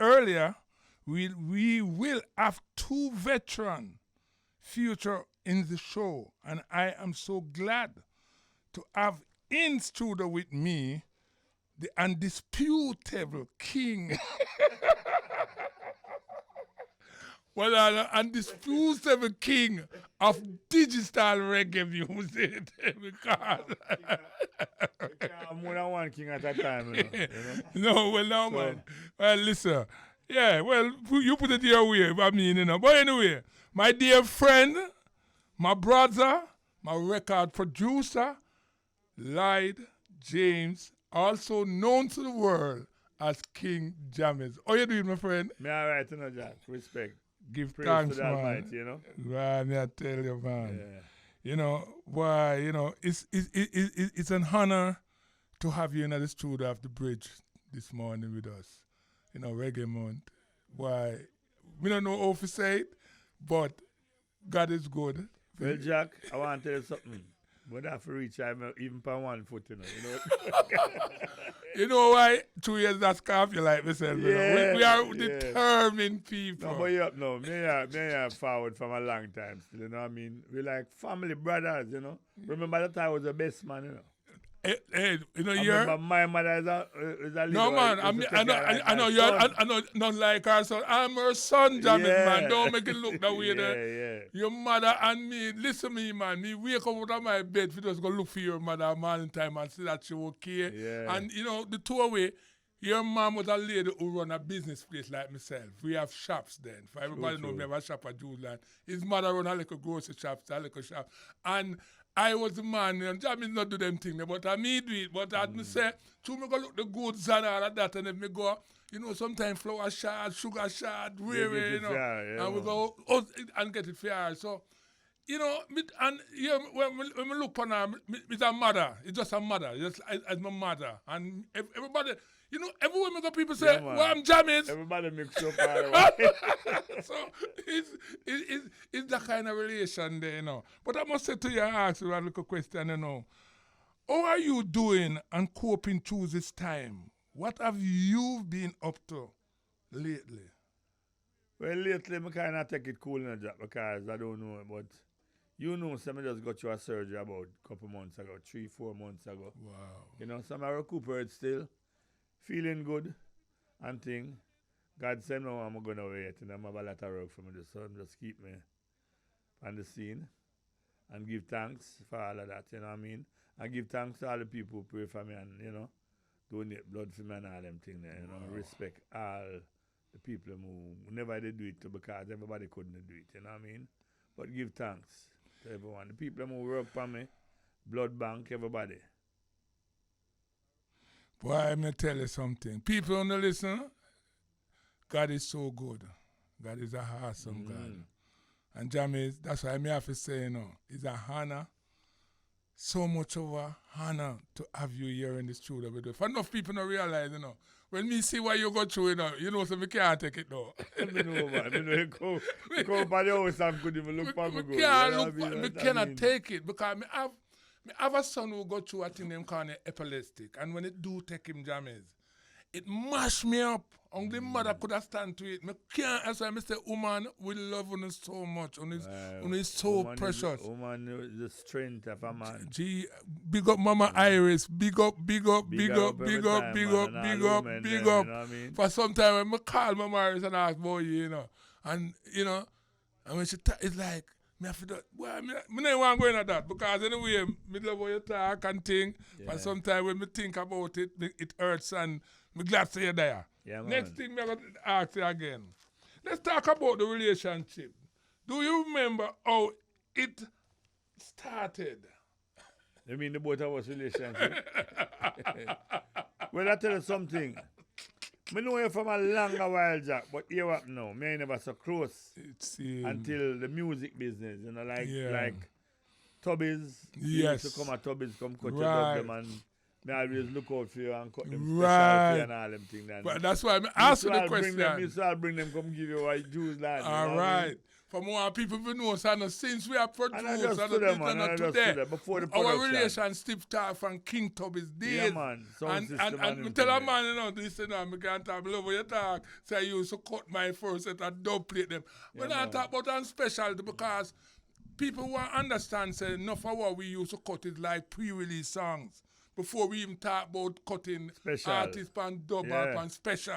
earlier, we will have two veteran future in the show, and I am so glad to have in studio with me the undisputable king. Well, the undisputable king of digital reggae music. Because more than one king at a time, you know? No, well, no, so, man. Well, listen. Yeah, well, you put it your way, I mean, you know. But anyway, my dear friend, my brother, my record producer, Lloyd James, also known to the world as King Jammy. How you doing, my friend? Me all right, you know, Jack. Respect. Give Praise thanks, to the man. Almighty, you know. Right, me I tell you, man. Yeah. You know, why, you know, it's an honor to have you in the studio of the bridge this morning with us. You know, Reggae Month. Why, we don't know how to say it, but God is good. Well, Jack, I want to tell you something. But I have to reach even for 1 foot, you know. You know why? 2 years that scarf you like myself. Yeah, we are determined people. No, but you up now. Me are forward from a long time still, you know what I mean? We like family brothers, you know. Remember that I was the best man, you know. Hey, you know, I remember my mother is a no, man, I know you're, I know, not like her son. I'm her son, Jammy, man. Don't make it look that way. Yeah. Your mother and me, listen to me, man. Me wake up out of my bed, we just go look for your mother morning time and see that she okay. Yeah. And, you know, the two away, your mom was a lady who run a business place like myself. We have shops then. For everybody know, we have a shop at Drewsland. His mother run a little grocery shop, a little shop. And I was the man, and Jammy not do them things, but I me do it. But I say, to me go look the goods and all of that, and then me go, you know, sometimes flour shard, sugar shard, really, you know, and we go and get it fair. So, you know, and yeah, when we look on her, it's a mother. It's just a mother, just as my mother. And everybody, you know, everywhere me go, people say, well, I'm Jammies. Everybody mix up all the way. So it's that kind of relation there, you know. But I must say to you, I ask you a little question, you know. How are you doing and coping through this time? What have you been up to lately? Well, lately, I kind of take it cool in a job because I don't know, but you know, some just got you a surgery about a couple months ago, 3-4 months ago. Wow. You know, some are recuperate still, feeling good and thing. God said, no, I'm going to wait, and I'm have a lot of work for me, so just keep me on the scene and give thanks for all of that, you know what I mean? And give thanks to all the people who pray for me and, you know, donate blood for me and all them things there, you know, respect all the people who never did do it to because everybody couldn't do it, you know what I mean? But give thanks to everyone. The people who work for me, blood bank, everybody. Boy, I'm going to tell you something. People on the listen, God is so good. God is a awesome God. And Jammy, that's why I have to say, you know, it's a honor, so much of a honor to have you here in the studio with us. For enough people don't realize, you know, when me see what you go through, you know, so we can't take it though. I know, man. I know you go by the house and could even look for me. We cannot take it because I have a son who go through a thing named called epileptic, and when it do take him Jammies, it mash me up. Only mother could have stand to it. Me can't. That's why I say, woman, we love you so much. And it's so precious. Woman is the strength of a man. Gee, big up Mama Iris. Big up. You know what I mean? For some time, when I call Mama Iris and ask about you, you know. And, you know, and when she it's like, me have to do, well, me don't want to go into that because anyway, me love how you talk and think. Yeah. But sometimes when me think about it, it hurts and me glad to you there. Yeah, next thing I'm going to ask you again. Let's talk about the relationship. Do you remember how it started? You mean the both of us relationship? Well, I tell you something. I know you from a longer while, Jack, but here up now, me ain't never so close until the music business, you know, like Tubbies. Yes. Used to come at Tubbies, come cut your dog them and me always look out for you and cut them right. special and all them things. But that's why I asked you the question. You shall bring them, come give you a Drewsland. All right. For more people to know, so since we are produced, And I just to them, man. I just to them. Before the production. Our relationship start from King Tubby's days. Yeah, man. Sound system and me tell a man, you know, listen, I can't talk, I love when you talk. So I used to cut my first set and dub plate them. When I talk about on specialty, because people want to understand, say, enough of what we used to cut is like pre-release songs. Before we even talk about cutting artists and dub and special.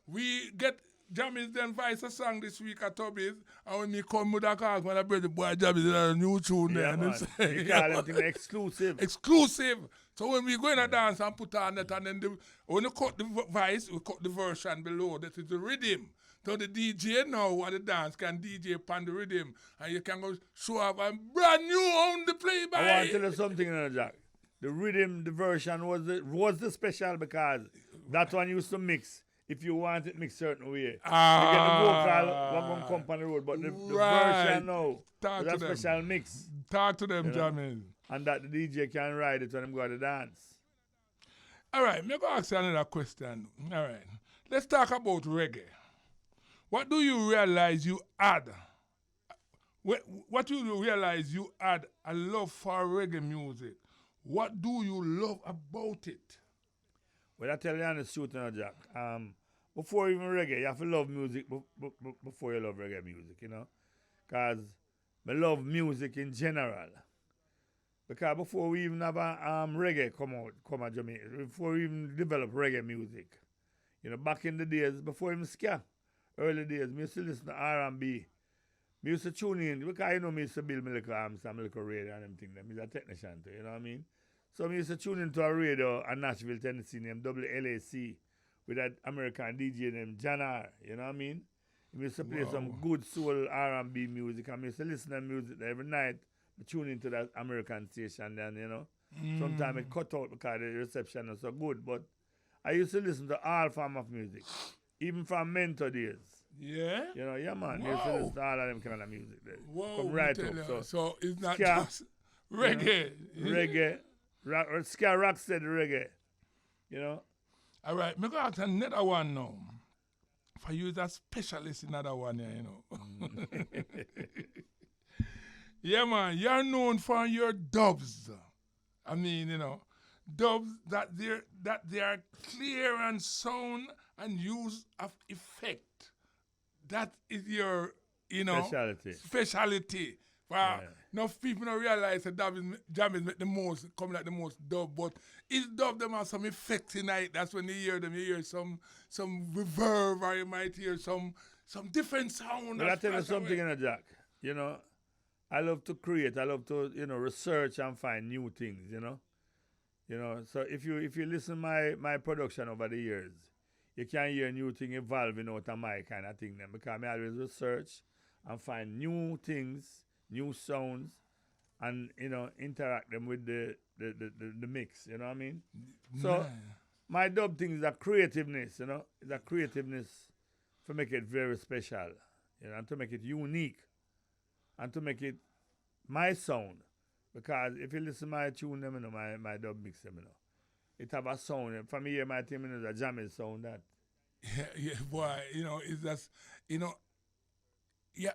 We get Jammy's then vice a song this week at Tubby's, and when me come with a call, when I bring the boy Jammy's a new tune there. And you call everything exclusive. Exclusive. So when we go in a dance and put on it, and then when you cut the vice, we cut the version below. That is the rhythm. So the DJ now at the dance can DJ upon the rhythm, and you can go show up a brand new on the playback. I want to tell you something, Jack. The rhythm, the version was the special because that one used to mix. If you want it mixed certain way. You get the vocal, one come on the road, but the version now, that's a special mix. Talk to them, Jamie. And that the DJ can ride it when them go to dance. All right, me go ask you another question. All right, let's talk about reggae. What do you realize you add? What do you realize you add a love for reggae music? What do you love about it? Well, I tell you honest truth, Jack. Before even reggae, you have to love music before you love reggae music, you know? Because I love music in general. Because before we even have a reggae come out Jamaica, before we even develop reggae music, you know, back in the days, before even ska, early days, I used to listen to R&B. I used to tune in, because you know me used to build my little radio and everything. I'm a technician too, you know what I mean? So I used to tune into a radio in Nashville, Tennessee named WLAC with that American DJ named John R. You know what I mean? He used to play some good soul R&B music. I used to listen to music every night. I tune into that American station then, you know. Sometimes it cut out because the reception was so good. But I used to listen to all form of music, even from mentor days. Yeah? You know, yeah, man. I used to listen to all of them kind of music there. Whoa, come right up. So it's not just reggae. You know, reggae. Ska rock steady reggae, you know. All right, me go ask another one now. For you, as a specialist in another one here, you know. Yeah, man, you're known for your dubs. I mean, you know, dubs that they are clear and sound and use of effect. That is your, you know, speciality. Wow. Yeah. Enough people don't realize that Jammies make the most, come like the most dub, but it's dub them have some effects in it. That's when you hear them, you hear some reverb, or you might hear some different sound. But I tell you something, Jack. You know, I love to create. I love to, you know, research and find new things, you know. You know, so if you listen to my production over the years, you can hear new thing evolving out of my kind of thing then, because I always research and find new things, new sounds, and, you know, interact them with the mix, you know what I mean? So my dub thing is a creativeness, you know, it's a creativeness to make it very special, you know, and to make it unique, and to make it my sound. Because if you listen to my tune, you know, my dub mix, you know, it have a sound. For me, here, my team is a jamming sound that. Yeah, boy, you know, it's just, you know,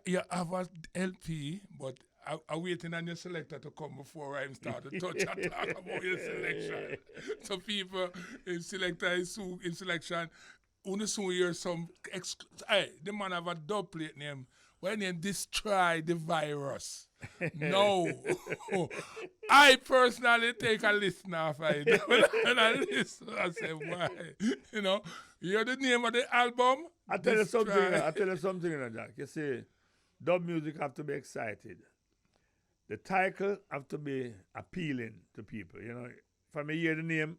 you have a LP, but I'm waiting on your selector to come before I start to touch and talk about your selection. So people in selector in selection, only soon hear some, hey, the man have a dub plate name. When you destroy the virus. No. I personally take a listen off it. When I listen, I say, why? You know, you hear the name of the album? I tell you something, Jack. You see, dub music have to be excited. The title have to be appealing to people, you know. From you hear the name,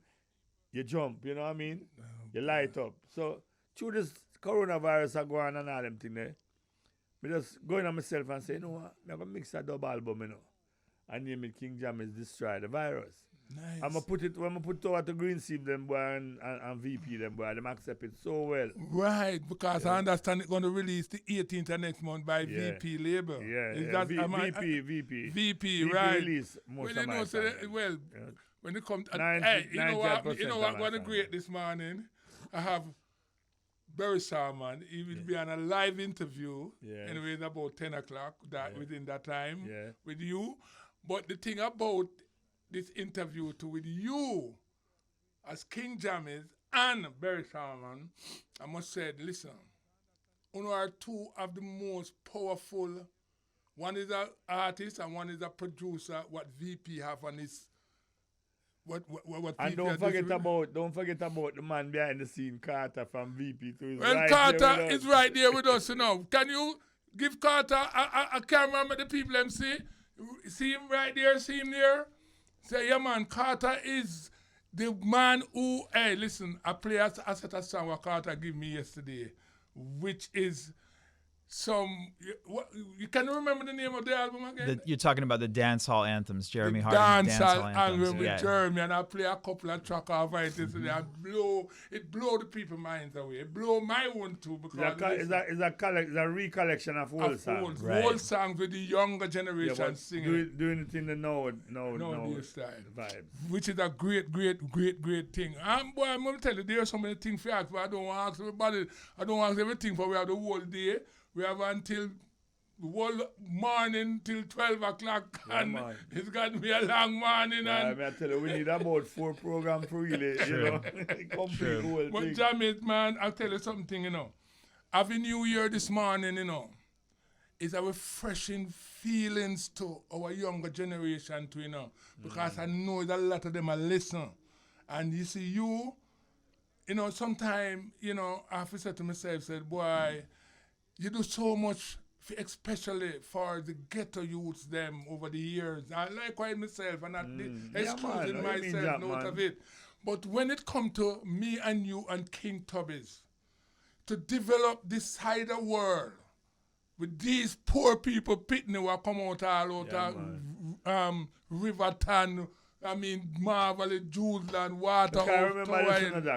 you jump, you know what I mean? You light up. So, through this coronavirus are going on and all them things there, I just go in on myself and say, you know what, I'm going to mix a dub album, you know, and name it King Jammy Destroy the Virus. Nice. I'm going to put it over to Green Sieve them boy and VP them boy, them accept it so well. Right, because I understand it's going to release the 18th of next month by VP label. Yeah, VP, right. Release most of my well, when it comes, hey, you know what I'm going to create this morning? I have Barry Salmon. He will be on a live interview. Yes. Anyway, in about 10 o'clock within that time with you. But the thing about this interview with you as King Jammy and Barry Salmon, I must say, listen, you are two of the most powerful. One is an artist and one is a producer. What VP have on his. What and don't forget about the man behind the scene, Carter from VP too. Well, Carter is right there with us, you know. Can you give Carter a camera with the people them see? See him right there, see him there? Say, yeah man, Carter is the man who, hey, listen, I play a set of song what Carter gave me yesterday, which is you can remember the name of the album again? You're talking about the dancehall anthems, Jeremy the Harden's dancehall anthems. Album with Jeremy, and I play a couple of tracks of it yesterday. It blow the people's minds away. It blow my one too because it's a recollection of old songs. Old songs with the younger generation singing. Doing it in the no style vibes. Which is a great thing. Boy, I'm going to tell you, there are so many things for ask, but I don't want to ask everybody. I don't want to ask everything for we have the whole day. We have until the whole morning till 12 o'clock, and it's got to be a long morning. And I tell you, we need about 4 programs for really, you know, complete whole but thing. Jammy, man, I'll tell you something, you know. Having New Year this morning, you know, is a refreshing feelings to our younger generation too, you know, because I know that a lot of them are listening. And you see, you know, sometimes, you know, I have to say to myself, said, boy, you do so much, especially for the ghetto youths them over the years. I likewise myself, and not excluding myself out of it. But when it comes to me and you and King Tubby's, to develop this side of the world with these poor people pitting who come out all out Riverton, I mean, Marvel, Drewsland, Water.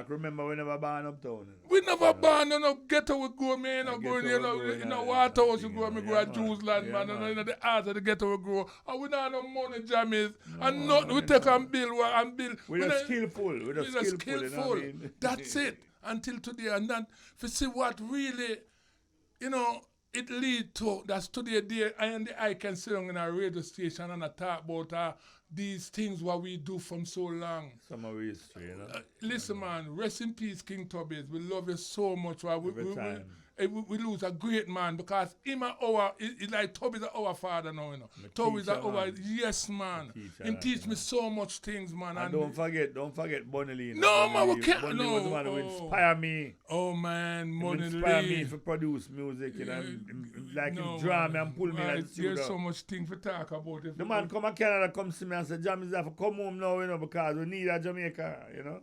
Remember we never born uptown. We never born in no ghetto we go, man. In a Water house we go, me go at Drewsland, man. And in the heart of the ghetto we grow. And we don't have no money, Jammies. And nothing we take and build. We're skillful. We're skillful. That's it. Until today. And then, to see what really, you know, it leads to, that's today, I can sit on a radio station and I talk about these things what we do from so long. Some of our history, you know. Listen, man, rest in peace, King Tubby's. We love you so much. We lose a great man because him it's like Tubby's our father now, you know. Tubby's our, yes, man. He teach me so much things, man. And don't forget Bunny Lee. No, man, we can't. Bunny was the man who inspired me. Oh, man, Bunny Lee. Inspired me to produce music, you know. Like him draw me and pull me in the studio. There's so much thing to talk about. The man come to Canada, come see me and say, Jammies have to come home now, you know, because we need a Jamaica, you know.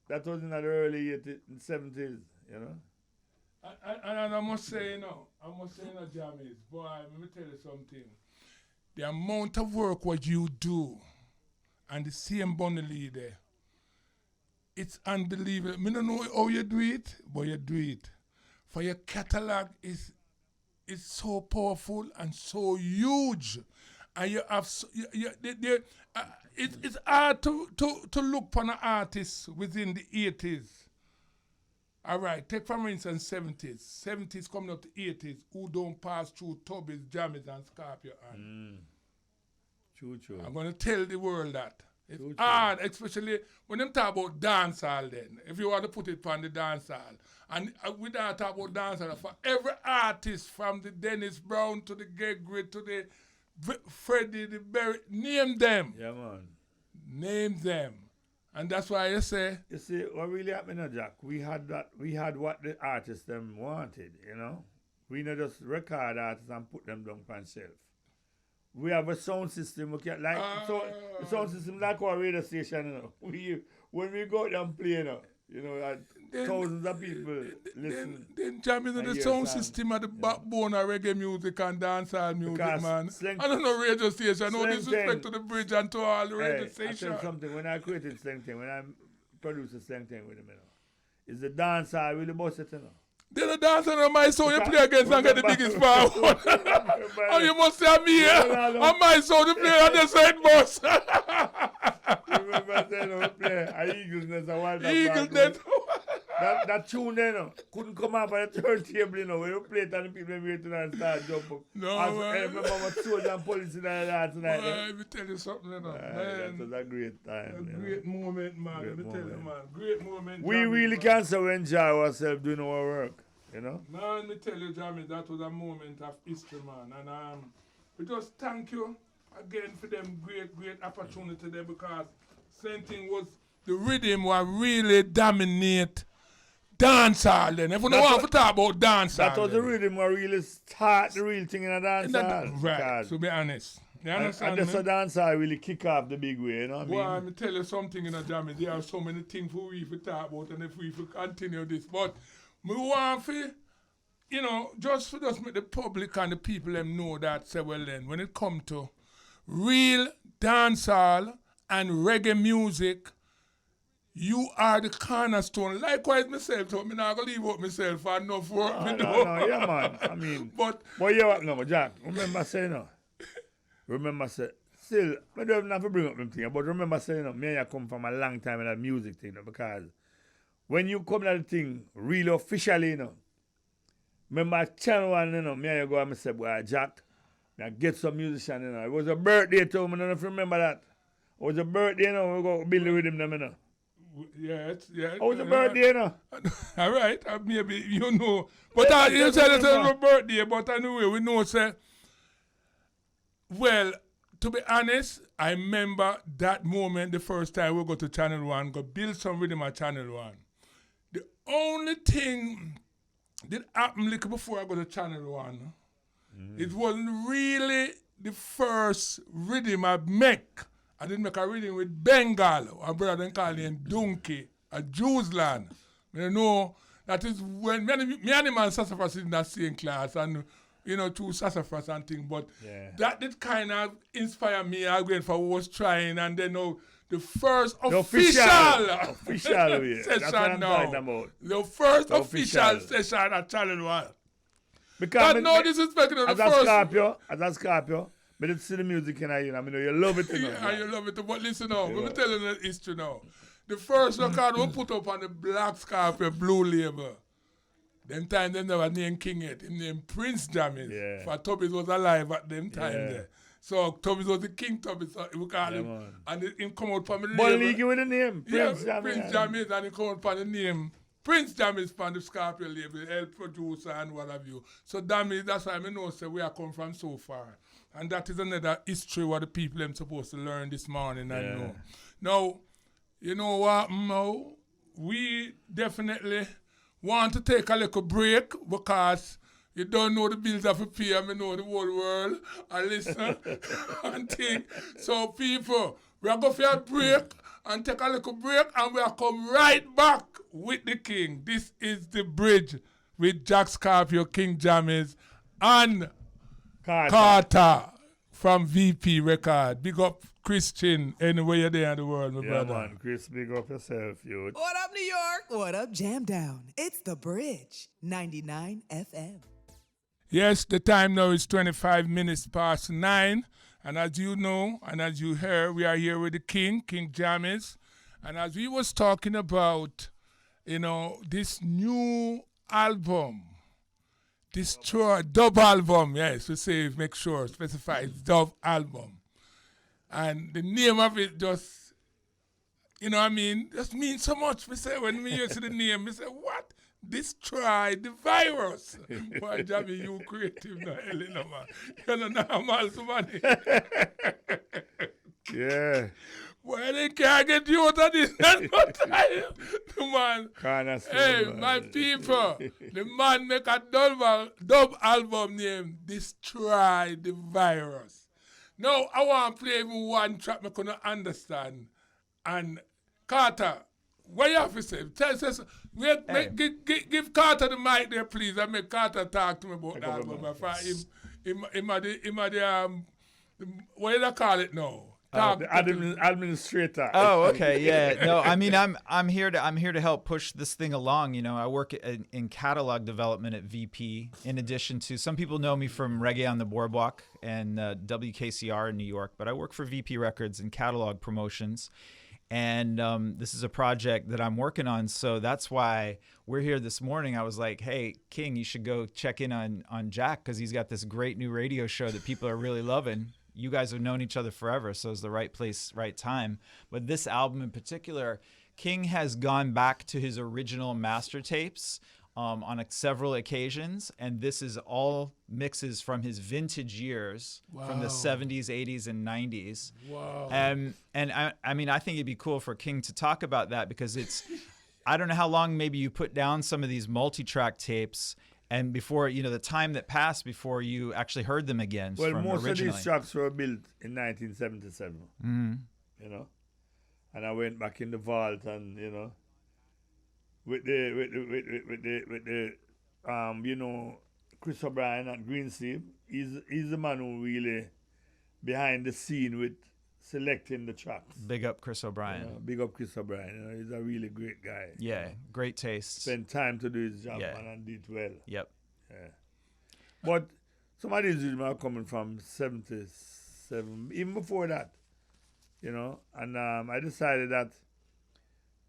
That was in the early 70s, you know. And I must say, Jammies, boy, let me tell you something. The amount of work what you do and the same Bunny Lee there, it's unbelievable. I don't know how you do it, but you do it. For your catalog is so powerful and so huge. And you have it's hard to look upon an artist within the 80s. All right, take for instance 70s. 70s coming up to 80s who don't pass through Tubby's, Jammies, and Scorpio. True. I'm going to tell the world that. It's hard, especially when them talk about dancehall then. If you want to put it on the dancehall. And we don't talk about dancehall. For every artist from the Dennis Brown to the Gregory to the Freddie, the Berry, name them. Yeah, man. Name them. And that's why I say. You see, what really happened now, Jack, we had what the artists them wanted, you know. We not just record artists and put them down on shelf. We have a sound system. We can the sound system like our radio station, you know. When we go out and play, you know, thousands of people listen. Then jamming in the sound system at the backbone of reggae music and dancehall music, because man. I don't know radio station. No disrespect to the bridge and to all the radio stations. I tell you something. When I created Slang Thing, when I produced a Slang Thing with him, you know, is the dancehall really bust it, you know. Then the dancer on my soul, you play against and get the biggest power. Oh, you must say me here. On my soul, you play on the side boss. Remember saying we play a Eagles Nest, a Wild Eagles Nest. that tune there, no, couldn't come up on the turntable, you know, when you play it and the people waiting and start jumping. No, I remember what soldiers and police in that tonight. Let me tell you something, you know, man. That was a great time. A great moment, man. Let me tell you, man. Great moment. We Jammy, really man. can so enjoy ourselves doing our work, you know? Man, let me tell you, Jammy, that was a moment of history, man. And we just thank you again for them great opportunity there, because same thing was the rhythm was really dominate dancehall then. If you don't want to talk about dancehall, That was the then. rhythm where really start the real thing in a dancehall. Right, to be honest. You And understand that's me? a dancehall really kick off the big way, you know what I mean? Well, let me tell you something in a Jammy. There are so many things for we to talk about, and if we continue this. But we want to, you know, just make the public and the people them know that, say, well then, when it come to real dancehall and reggae music, you are the cornerstone. Likewise, myself, so I'm not going to leave out myself for enough work. No, yeah, man. I mean, But yeah, what, no, Jack, remember saying, no. Remember saying, still, I don't have to bring up them things, but remember saying, no, me and you come from a long time in that music thing, no, because when you come to the thing really officially, you know, remember Channel 1, you know, me and you go and I say, boy, Jack, I get some musician, you know. It was a birthday too, I don't know if you remember that. It was a birthday, you know, we go build the rhythm them, you know. yeah. It was a birthday, you know. All right, maybe you know. But you said it's a birthday, but anyway, we know, say, well, to be honest, I remember that moment the first time we go to Channel 1, go build some rhythm at Channel 1. The only thing that happened like before I go to Channel 1, it wasn't really the first rhythm I make. I didn't make a rhythm with Bengal, a brother then called him Donkey, a Drewsland. You know, that is when me and him and Sassafras in that same class, and you know, two Sassafras and things, but that did kind of inspire me again for what I was trying, and then the first official yeah. session now. The first official session at Channel 1. Because but no disrespect, the as a Scorpio, but it's see the music in you know, I mean, you love it, you know. Yeah, you love it. But listen now, let me tell you the history now. The first record we put up on the Black Scorpio Blue label. Them time they never named King yet. Him named Prince Jammy. Yeah. For Tubbies was alive at them time there. So Tubbies was the King Tubbies, so we call him. Man. And him come out from the But label. league with the name, Prince Jammy. Prince Jammy, and he come out from the name. Prince Jammy is from the Scorpio label, help producer and what have you. So that's why I know say we are come from so far. And that is another history what the people them supposed to learn this morning and know. Now, you know what, Mo? We definitely want to take a little break because you don't know the bills of a pay, I know the whole world and listen and think. So people, we are going for a break and take a little break and we are come right back with the King. This is The Bridge with Jack Scorpio, King Jammy and Carter from VP Record. Big up Christian anywhere you're there in the world, my brother. Man, Chris, big up yourself, youth. What up, New York? What up, Jam Down? It's The Bridge, 99 FM. Yes, the time now is 25 minutes past 9. And as you know, and as you heard, we are here with the King Jammy. And as we was talking about, you know, this new album, this dub album, yes, we say, make sure, specify it's dub album. And the name of it just, you know what I mean, just means so much. We say, when we hear the name, we say, what? Destroy the virus. Why, Jammy, you creative now, Elena, man. You're not normal, somebody. Yeah. Well, they can't get you out of this. That's not time. The man, hey, my people, the man make a dub album named Destroy the Virus. Now, I want to play even one track I couldn't understand. And Carter, what you have to say? Give Carter the mic there, please, and make Carter talk to me about the album. What do they call it now? The administrator. Oh, okay, yeah. No, I mean, I'm here to help push this thing along. You know, I work in catalog development at VP. In addition to, some people know me from Reggae on the Boardwalk and WKCR in New York, but I work for VP Records in catalog promotions. And this is a project that I'm working on. So that's why we're here this morning. I was like, hey, King, you should go check in on Jack because he's got this great new radio show that people are really loving. You guys have known each other forever, so it's the right place, right time. But this album in particular, King has gone back to his original master tapes on several occasions, and this is all mixes from his vintage years from the 70s, 80s, and 90s. Wow. And I mean, I think it'd be cool for King to talk about that because it's, I don't know how long maybe you put down some of these multi-track tapes and before, you know, the time that passed before you actually heard them again. Well, from most originally. of these tracks were built in 1977, you know, and I went back in the vault and, you know, with the you know, Chris O'Brien at Greensleeve, he's the man who really behind the scene with selecting the tracks. Big up Chris O'Brien. You know, big up Chris O'Brien. You know, he's a really great guy. Yeah, great taste. Spent time to do his job, Yeah. man, and did well. Yep. Yeah. But some of these rhythms are coming from 77, even before that, you know. And I decided that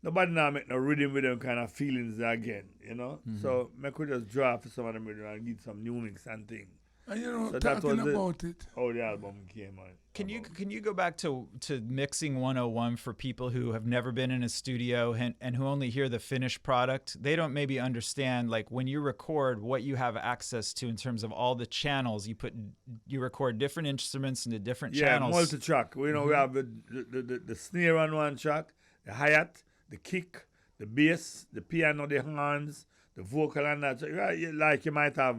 nobody now make no rhythm with them kind of feelings again, you know. So I could just draw for some of them rhythm and get some new mix and thing. And you know, So that talking was about it. How the album came on. Can you go back to mixing 101 for people who have never been in a studio and who only hear the finished product? They don't maybe understand, like, when you record, what you have access to in terms of all the channels. You record different instruments into different channels. Yeah, multi-track. You know, we have the snare on one track, the hi-hat, the kick, the bass, the piano, the horns, the vocal and that. So, like you might have,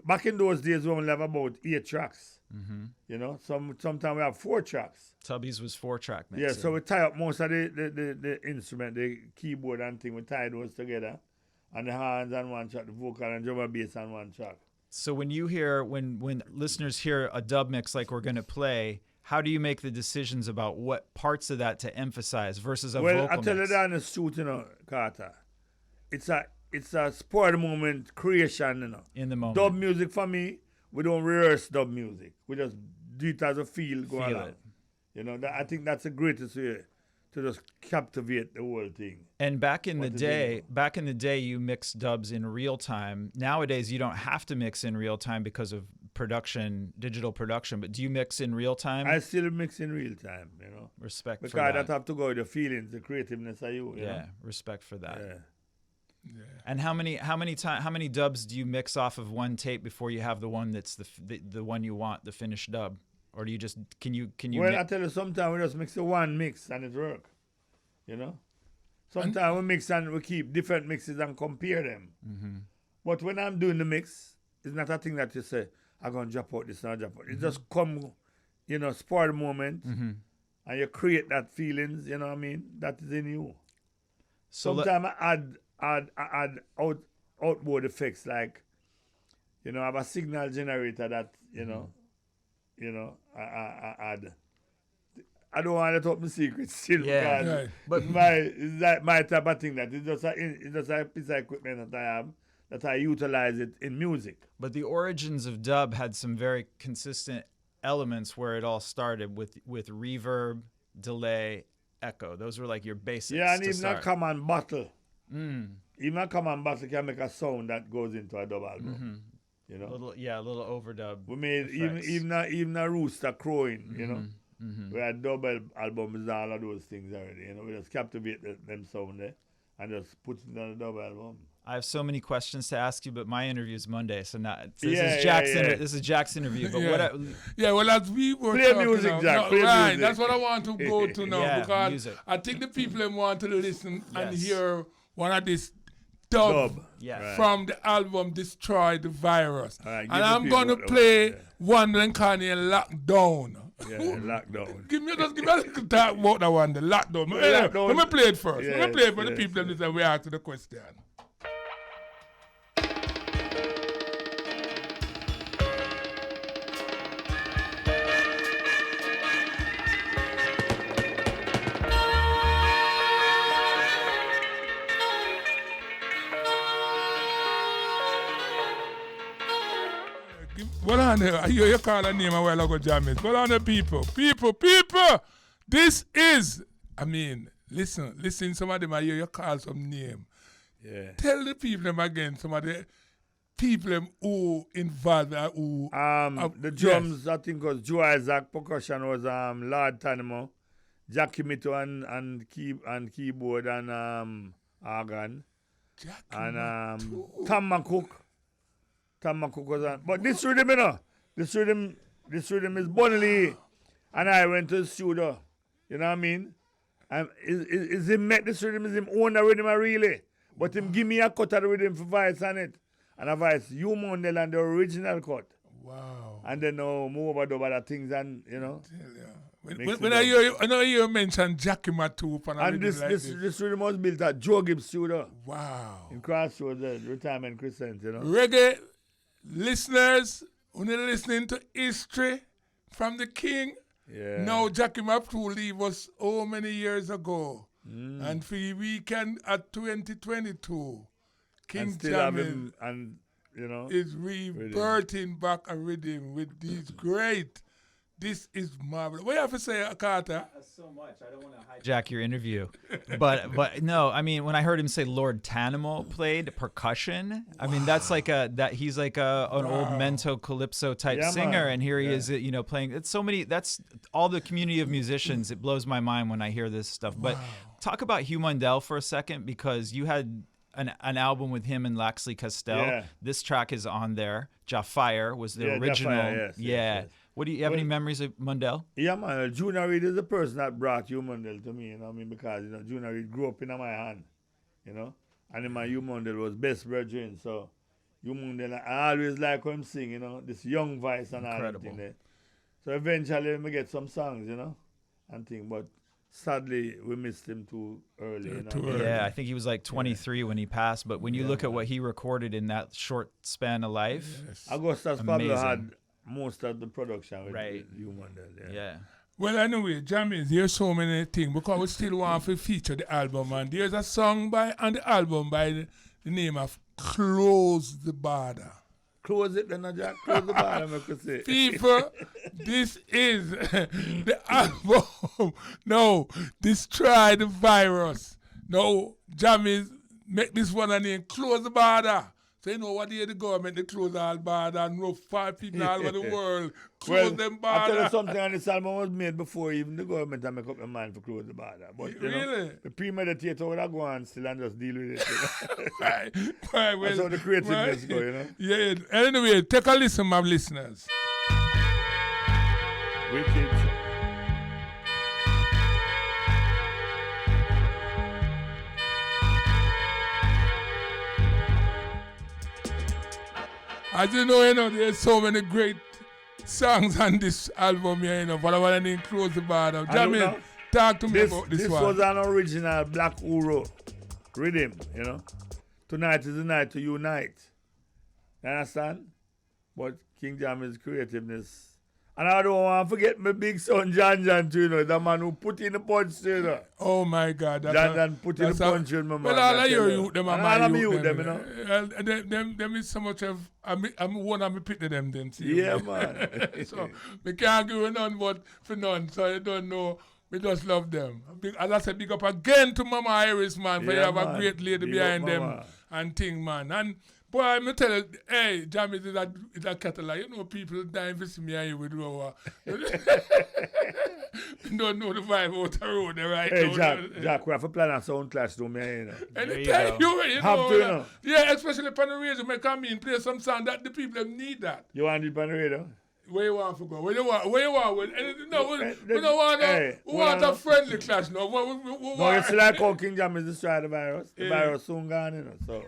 back in those days we only have about 8 tracks. You know, sometimes we have 4 tracks. Tubby's was 4-track mix. Yeah, so we tie up most of the instrument, the keyboard and thing, we tie those together. And the horns on one track, the vocal and drum and bass on one track. So when you hear, when listeners hear a dub mix like we're going to play, how do you make the decisions about what parts of that to emphasize versus a vocal mix? Well, I tell you that in the shoot, you know, Carter. It's a spur moment creation, you know. In the moment. Dub music for me, we don't rehearse dub music. We just do it as a feel going Feel along. it. You know, I think that's the greatest way to just captivate the whole thing. And back in What the to do. day, you mixed dubs in real time. Nowadays, you don't have to mix in real time because of production, digital production. But do you mix in real time? I still mix in real time, you know. Respect Because for that. that have to go with the feelings, the creativeness of you, you know. Respect for that. Yeah. Yeah. And how many dubs do you mix off of one tape before you have the one that's the one you want, the finished dub? Or do you just can you Well, I tell you, sometimes we just mix the one mix and it work. You know? Sometimes we mix and we keep different mixes and compare them. But when I'm doing the mix, it's not a thing that you say, I'm going to drop out this and I drop out. It just come, you know, spur the moment. And you create that feelings, you know what I mean? That is in you. So Sometimes I add outboard effects, like, you know, I have a signal generator that, you know, I add. I don't want to talk my secrets still because Right. but my type of thing that it's just a piece of equipment that I have that I utilize it in music. But the origins of dub had some very consistent elements where it all started with reverb, delay, echo. Those were like your basics. Yeah, and to even start. a common bottle. Even a common bottle can make a sound that goes into a dub album. You know? a little overdub. We made effects. even a rooster crowing, you know. We had double albums, all of those things already. You know, we just captivate them sound there and just put it on a double album. I have so many questions to ask you, but my interview is Monday, so this Yeah, is Jack's yeah, yeah. This is Jack's interview. But Well, as we were Play talking music, now, Jack, no, play right, music. that's what I want to go to now Yeah, because music. I think the people them want to listen and Yes. hear one of this dub. Yeah. Right. From the album Destroy the Virus. All right, give And the I'm people going to what they play want, Wandering Kanye Lockdown. Yeah, lockdown. Give me a little talk about that one, the Lockdown. Lockdown. Let me play it first. Let Yes, me play it for the yes, people that listen. We answer the question. Well on there, you call a name a while ago, Jammy. Well on there, people. This is, Listen, some of them I hear you call some name. Yeah. Tell the people them again, some of the people them who involved who the drums I think was Joe Isaac, percussion was Lord Tanimo, Jackie Mito and keyboard and organ. And Tom McCook. Tom McCook was on. But this rhythm, you know, this rhythm is Bunny Lee. And I went to the studio. You know what I mean? Is him make this rhythm, is him own the rhythm really. But him give me a cut of the rhythm for voice on it. And a voice, you Mondel and the original cut. Wow. And then move over the other things and, you know. When I hear you mention Jackie Matu and this rhythm was built at Joe Gibbs studio. Wow. In Crossroads, Retirement Crescent, you know. Reggae listeners, when you're listening to history from the King, now Jackie Matu leave us so many years ago. And for the weekend at 2022, King Jammy is rebirthing back a rhythm with these great. This is marvelous. What do you have to say, Carter? So much. I don't want to hijack your interview, but no. I mean, when I heard him say Lord Tanimo played percussion, I mean that's like he's like an old mento calypso type singer, and here he is, you know, playing. It's so many. That's all the community of musicians. It blows my mind when I hear this stuff. But talk about Hugh Mundell for a second, because you had an album with him and Laxley Castell. Yeah. This track is on there. Jafire was the original. Jafire, yes, yes. What do you have any memories of Mundell? Yeah, man. Junior Reid is the person that brought Hugh Mundell to me, you know what I mean? Because, you know, Junior Reid grew up in my hand, you know? And then my Hugh Mundell was best brethren, so Hugh Mundell, I always like him sing, you know, this young voice and all that thing there. So eventually we get some songs, you know, and thing, but sadly we missed him too early, you know? Yeah, I think he was like 23 when he passed, but when you look at what he recorded in that short span of life, Augustus Pablo had most of the production with Hugh Mundell. Yeah. Well, anyway, Jammy, there's so many things because we still want to feature the album, and there's a song on the album by the name of Close the Border. Close it then, Jack. Close the border, I could say. People, this is the album. No, Destroy the Virus. No, Jammies, make this one a name, Close the Border. So you know what the government, they close all border and rough 5 people all over the world. Close them border. I tell you something, and this album was made before even the government had make up their mind for close the border. But you know, the premeditator would have go on still and just deal with it. You know? Right. Well, that's how the creativeness go, you know? Yeah. Anyway, take a listen, my listeners. Wicked. As you know, there's so many great songs on this album here, you know, but I want to close the border. Jamie, talk to me about this one. This was an original Black Uro rhythm, you know. Tonight is the night to unite. You understand? But King Jammy's creativeness. And I don't want to forget my big son, John, too, you know, the man who put in the punch, you know. Oh, my God. John put in the punch in my man. Well, all of your youth, them are my youth, them, you know. Them is so much of, I'm one of me pity them, see. Yeah, man. So, we can't give none but for none, so you don't know. We just love them. As I said, big up again to Mama Iris, man, for you have a great lady behind them and thing, man. And boy, I'm tell you, hey, Jammy is a cattle. You know, people dying to see me and you with Rover. You don't know the vibe out the road, right? Hey, Jack, we have a plan a sound clash, don't we? You know. Anytime you have know, to, you know. Yeah, especially on the radio, may come in, play some sound that the people need that. You want it on the radio? Where you want to go? Where you want? No, we don't want we want a friendly clash. No, no, it's like how King Jammy destroyed the virus. The virus soon gone, you know. So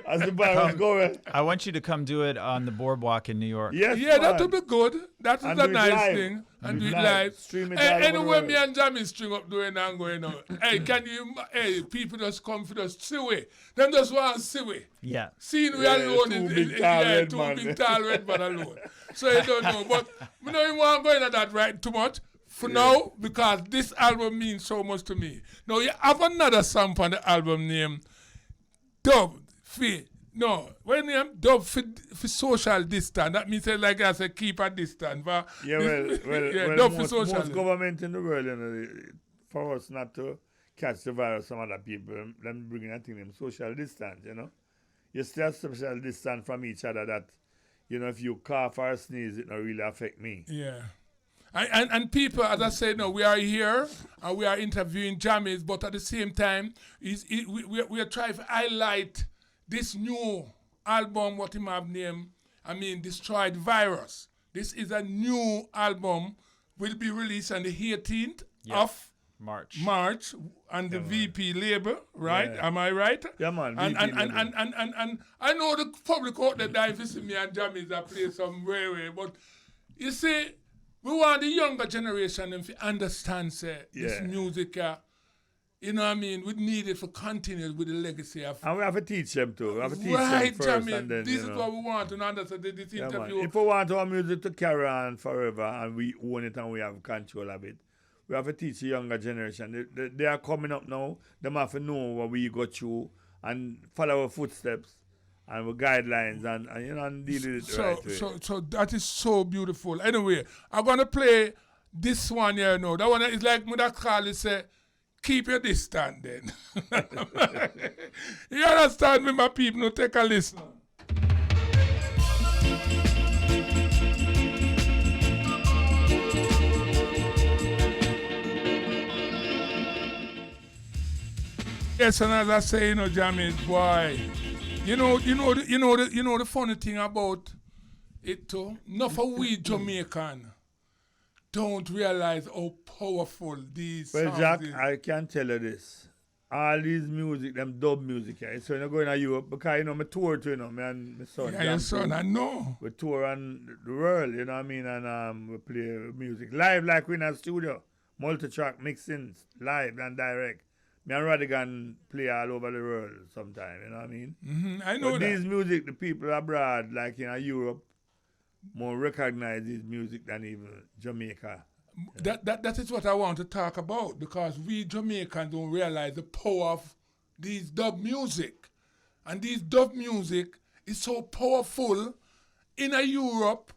as the virus going, I want you to come do it on the boardwalk in New York. Yes, yeah, that would be good. That is a nice thing. And do it live. Stream it anyway, me and Jammy string up doing and going on. Hey, people just come for us see we. Them just want to see we. Yeah. Seeing we alone is two big tall red man alone. So you don't know. But we don't want to go into that right too much for now, because this album means so much to me. Now you have another song on the album named Dub Fit. No, when you dub for social distance, that means like I said, keep a distance. But yeah, well, dub for social most government in the world, you know, for us not to catch the virus from other people. Them bringing that thing, them social distance, you know. You still have social distance from each other that, you know, if you cough or sneeze, it don't really affect me. Yeah. And people, as I said, no, we are here and we are interviewing Jammies, but at the same time, we are trying to highlight this new album, what him have named, Destroyed Virus. This is a new album, will be released on the 18th of March on the VP label, right? Yeah. Am I right? Yeah, man. And I know the public out there that if you see me and Jammies that play some way, but you see, we want the younger generation to understand, this music, you know what I mean? We need it for continue with the legacy of. And we have to teach them too. We have to teach right, them first, Jamie, and then, this is what we want to understand this interview. Man. If we want our music to carry on forever and we own it and we have control of it, we have to teach the younger generation. They are coming up now. They have to know what we go through and follow our footsteps and with guidelines and you know, and deal with it the right way. So that is so beautiful. Anyway, I'm gonna play this one here now. That one is like Mother Carly say, keep your distance then. You understand me, my people? No, take a listen. Yes, and as I say, you know, Jamie, boy, you know the funny thing about it too. Enough of we Jamaican don't realize how powerful these songs Jack, is. I can tell you this. All these music, them dub music, so you're going to Europe because, you know, me tour too, you know, me and my son. Yeah, your son, I know. We tour on the world, you know what I mean, and we play music live like we in a studio. Multi-track mixing, live and direct. Me and Radigan play all over the world sometime, you know what I mean? Mm-hmm, I know but that. these music, the people abroad, like in Europe, more recognize this music than even Jamaica. That is what I want to talk about, because we Jamaicans don't realize the power of these dub music. And these dub music is so powerful in Europe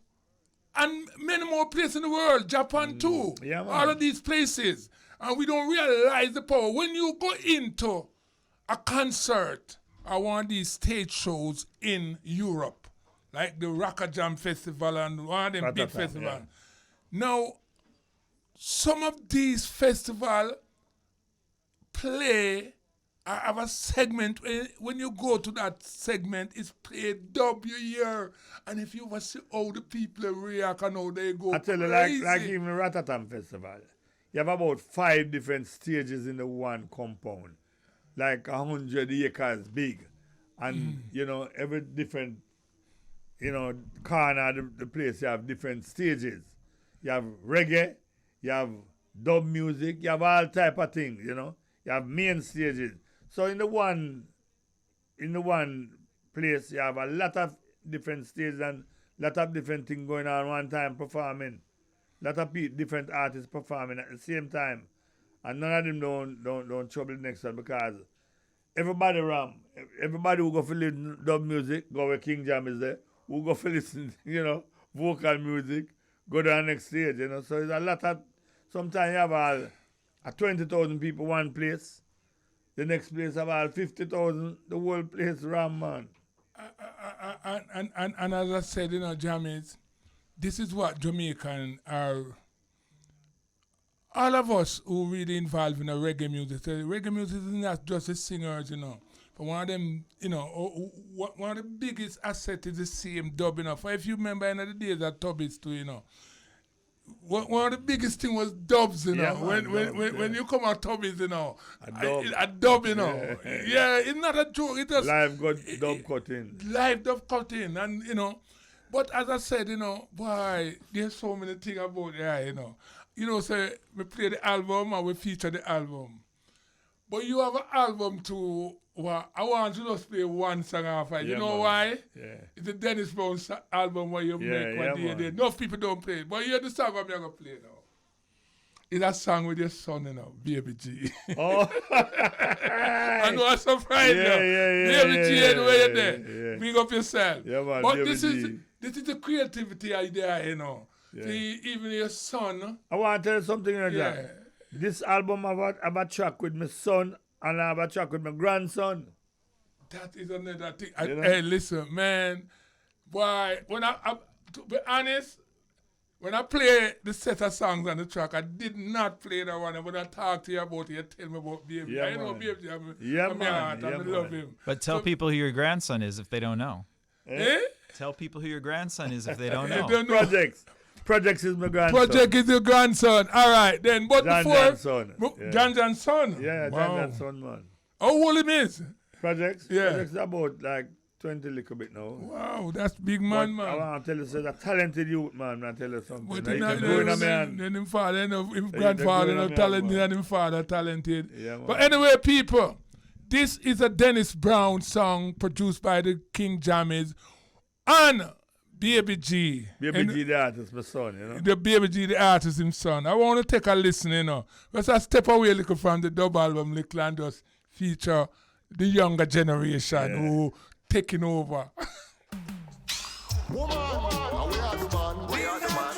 and many more places in the world, Japan too. Yeah, man. All of these places. And we don't realize the power. When you go into a concert or one of these stage shows in Europe, like the Rocker Jam Festival and one of them big festivals. Yeah. Now, some of these festivals play, have a segment, when you go to that segment, it's played W year. And if you ever see how the people react and how they go I tell you, crazy. like even Ratatam Festival, you have about 5 different stages in the one compound. Like 100 acres big. And, you know, every different, you know, corner of the place, you have different stages. You have reggae, you have dub music, you have all type of things, you know. You have main stages. So in the one place, you have a lot of different stages and a lot of different things going on one time performing. Lot of different artists performing at the same time, and none of them don't trouble the next one because everybody ram. Everybody who go for listen dub music, go where King Jammy is there. Who go for listen, you know, vocal music, go to the next stage, you know. So it's a lot of. Sometimes you have a 20,000 people one place, the next place have all 50,000. The whole place ram, man. And as I said, you know, Jammies, this is what Jamaican are. All of us who really involved in the reggae music. So reggae music is not just the singers, you know. But one of them, you know, one of the biggest assets is the same dub, you know. For if you remember in the days at Tubby's too, you know. One of the biggest thing was dubs, you know. Yeah, When you come out Tubby's, you know. A dub. A dub, you know. Yeah, it's not a joke. It just Live dub cutting. Live dub cutting, and you know. But as I said, you know, boy, there's so many things about it, you know. You know, say, we play the album and we feature the album. But you have an album too, well, I want you to just play one song off it. You know man. why? Yeah. It's the Dennis Brown album where you make one day. Enough people don't play it. But you hear the song I'm going to play now. It's a song with your son, you know, Baby G. Oh. I know I'm surprised now. Baby G, anyway you're there. Yeah. Big up yourself. Yeah, man, but Baby this G. is the creativity idea, you know. Yeah. See, even your son. I want to tell you something, Jack. This album have a track with my son and I have a track with my grandson. That is another thing. You know? Hey, listen, man. Boy, when to be honest, when I play the set of songs on the track, I did not play that one. And when I talk to you about it, you tell me about Baby. Yeah, I know man. Baby. Yeah, I'm man. I Yeah, love man. him. But tell people who your grandson is if they don't know. Eh? Tell people who your grandson is if they don't They know. don't know. Projects is my grandson. Project is your grandson. All right, then. But John before... John's son. Yeah. John John's son? Yeah, Wow. John John's son, man. How old him is? Projects? Yeah. Projects is about like 20 little bit now. Wow, that's big man, But I man. want to tell you, so a talented youth, man. I tell you something. But Like, him you not- can grow in a man. then him father, him they're grandfather, growing a man, talented, man. and him father talented. Yeah, man. But anyway, people, this is a Dennis Brown song produced by the King Jammies and Baby G. Baby And G, the artist, my son, you know. the Baby G, the artist, his son. I want to take a listen, you know. Let's I step away a little from the dub album, little, and just feature the younger generation who taking over. Woman, we are the man. We are the man.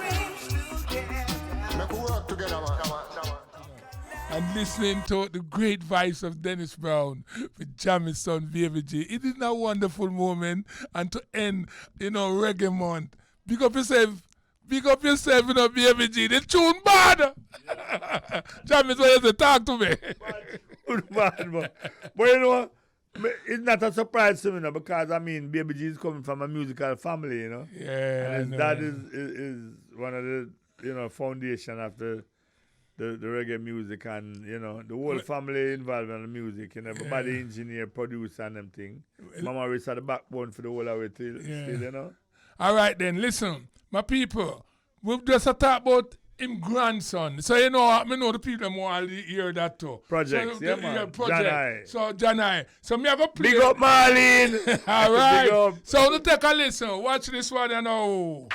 Make we work together, man. Come on. And listening to the great vibes of Dennis Brown with Jammy's son, Baby G. It is a wonderful moment. And to end, Reggae Month. Big up yourself, Baby G. The tune bad. Jammy's what you say, talk to me. Good man, but you know, it's not a surprise to me, now, because, I mean, Baby G is coming from a musical family, you know. Yeah. And his dad is one of the, foundation of the reggae music, and, the whole family involved in the music, everybody engineer, producer, and them thing. Mama is at the backbone for the whole of it, still, you know. All right, then, listen, my people, we've just talked about him grandson. So, I know the people want to hear that too. Projects, so, man. Project. Janai. So, Janai. So, me have a play. Big up, Marlene. All right. Big up. So, to take a listen. Watch this one, you know.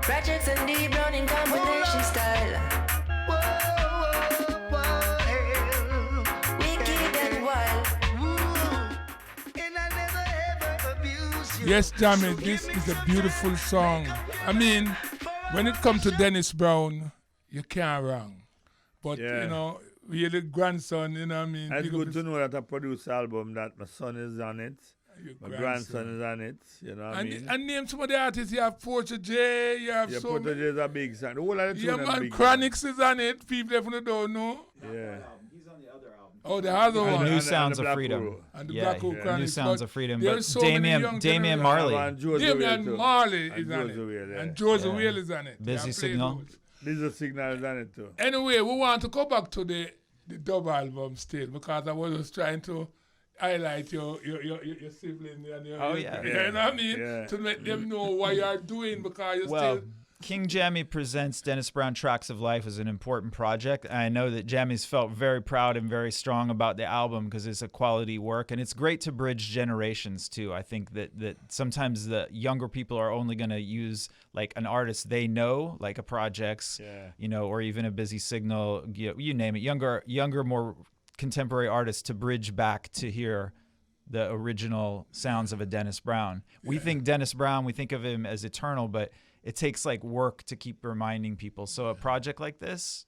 Projects and deep down in combination style. Wicked and wild. Yes, Jamie, this is a beautiful song. I mean, when it comes to Dennis Brown, you can't wrong. But, we're the grandson, you know what I mean? It's Big good up to know that I produce album that my son is on it, your my grandson is on it, you know what I mean? And name some of the artists. You have Portia J, you have Yeah, so Porter many. J is a big song. The whole of the Yeah, tune is man, big. Chronics is on it. People definitely don't know. Yeah. Oh, the other The one. New and Sounds the of Black Freedom. Guru. And the Yeah, Black Hole New Chronics. Sounds but of Freedom. there's But so many young Damian generation. Marley. And Joseph Damian Whale too. Marley And is on Joseph Whale, it. yeah. And Joseph Whale is on it. Busy Yeah, play Signal. those. Busy Signal is on it too. Anyway, we want to go back to the dub album still, because I was just trying to highlight your sibling and your, Oh, your, yeah. you know what I mean? Yeah. To let them know what you are doing, because you're Well, still... King Jammy presents Dennis Brown Tracks of Life as an important project. I know that Jammy's felt very proud and very strong about the album because it's a quality work, and it's great to bridge generations too. I think that sometimes the younger people are only going to use like an artist they know, like a Projects, or even a Busy Signal, you name it. Younger, more contemporary artists to bridge back to hear the original sounds of a Dennis Brown. We think Dennis Brown, we think of him as eternal, but it takes like work to keep reminding people. So a project like this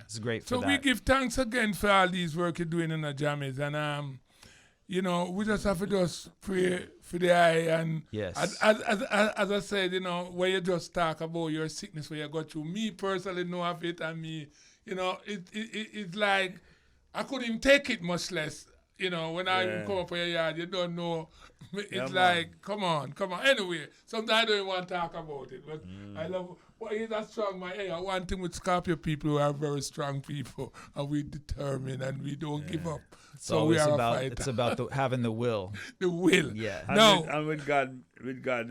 is great for that. So we give thanks again for all these work you're doing in the Jammies, and we just have to just pray for the eye, and Yes. as I said, when you just talk about your sickness, where you got through, me personally know of it, and me, it's like I couldn't even take it, much less. When I even come up for your yard, you don't know. It's like, come on. Anyway, sometimes I don't even want to talk about it. But I love, he's a strong man. Hey, one thing with Scorpio people, who are very strong people, and we determined, and we don't give up. So we are a fighter. It's about having the will. The will. Yeah. And with God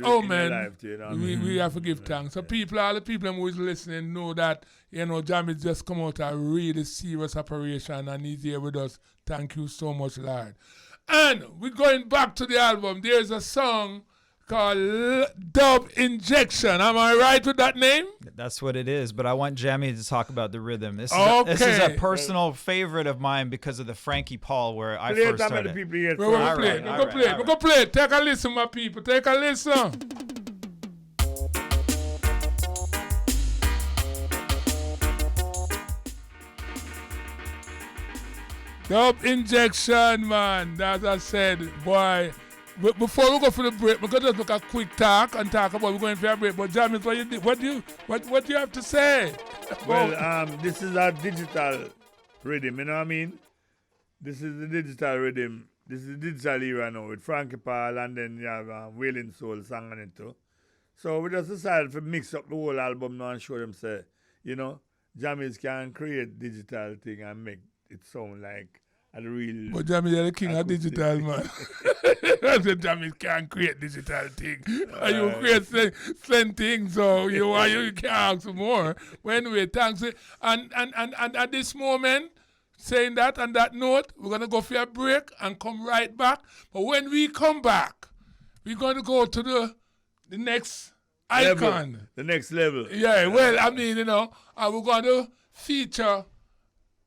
Oh in man, your life too, you know what I mean? we have to give thanks. So all the people who is listening know that, Jamie just come out a really serious operation, and he's here with us. Thank you so much, Lord. And we're going back to the album. There's a song called Dub Injection. Am I right with that name? That's what it is. But I want Jammy to talk about the rhythm. This is Okay. a personal favorite of mine because of the Frankie Paul where I Play it, first how many started. people here We're going to All play right, it. We're all going to right, play it. all We're going to play it. Take a listen, my people. Take a listen. Dope injection, man. As I said, boy. Before we go for the break, we're going to just make a quick talk and talk about we're going for a break. But Jamie, what do you have to say? Well, this is a digital rhythm, you know what I mean? This is the digital rhythm. This is the digital era now with Frankie Paul, and then you have Wailing Soul song on it too. So we just decided to mix up the whole album now and show them, say, you know, Jammies can create digital thing and make it sound like a real... But Jamie, you're the king of digital, man. The Jammies can't create digital thing. You create same things, so you can't ask for more. But anyway, thanks. And at this moment, saying that on that note, we're going to go for a break and come right back. But when we come back, we're going to go to the next icon. The next level. Yeah, well, I mean, you know, and we're going to feature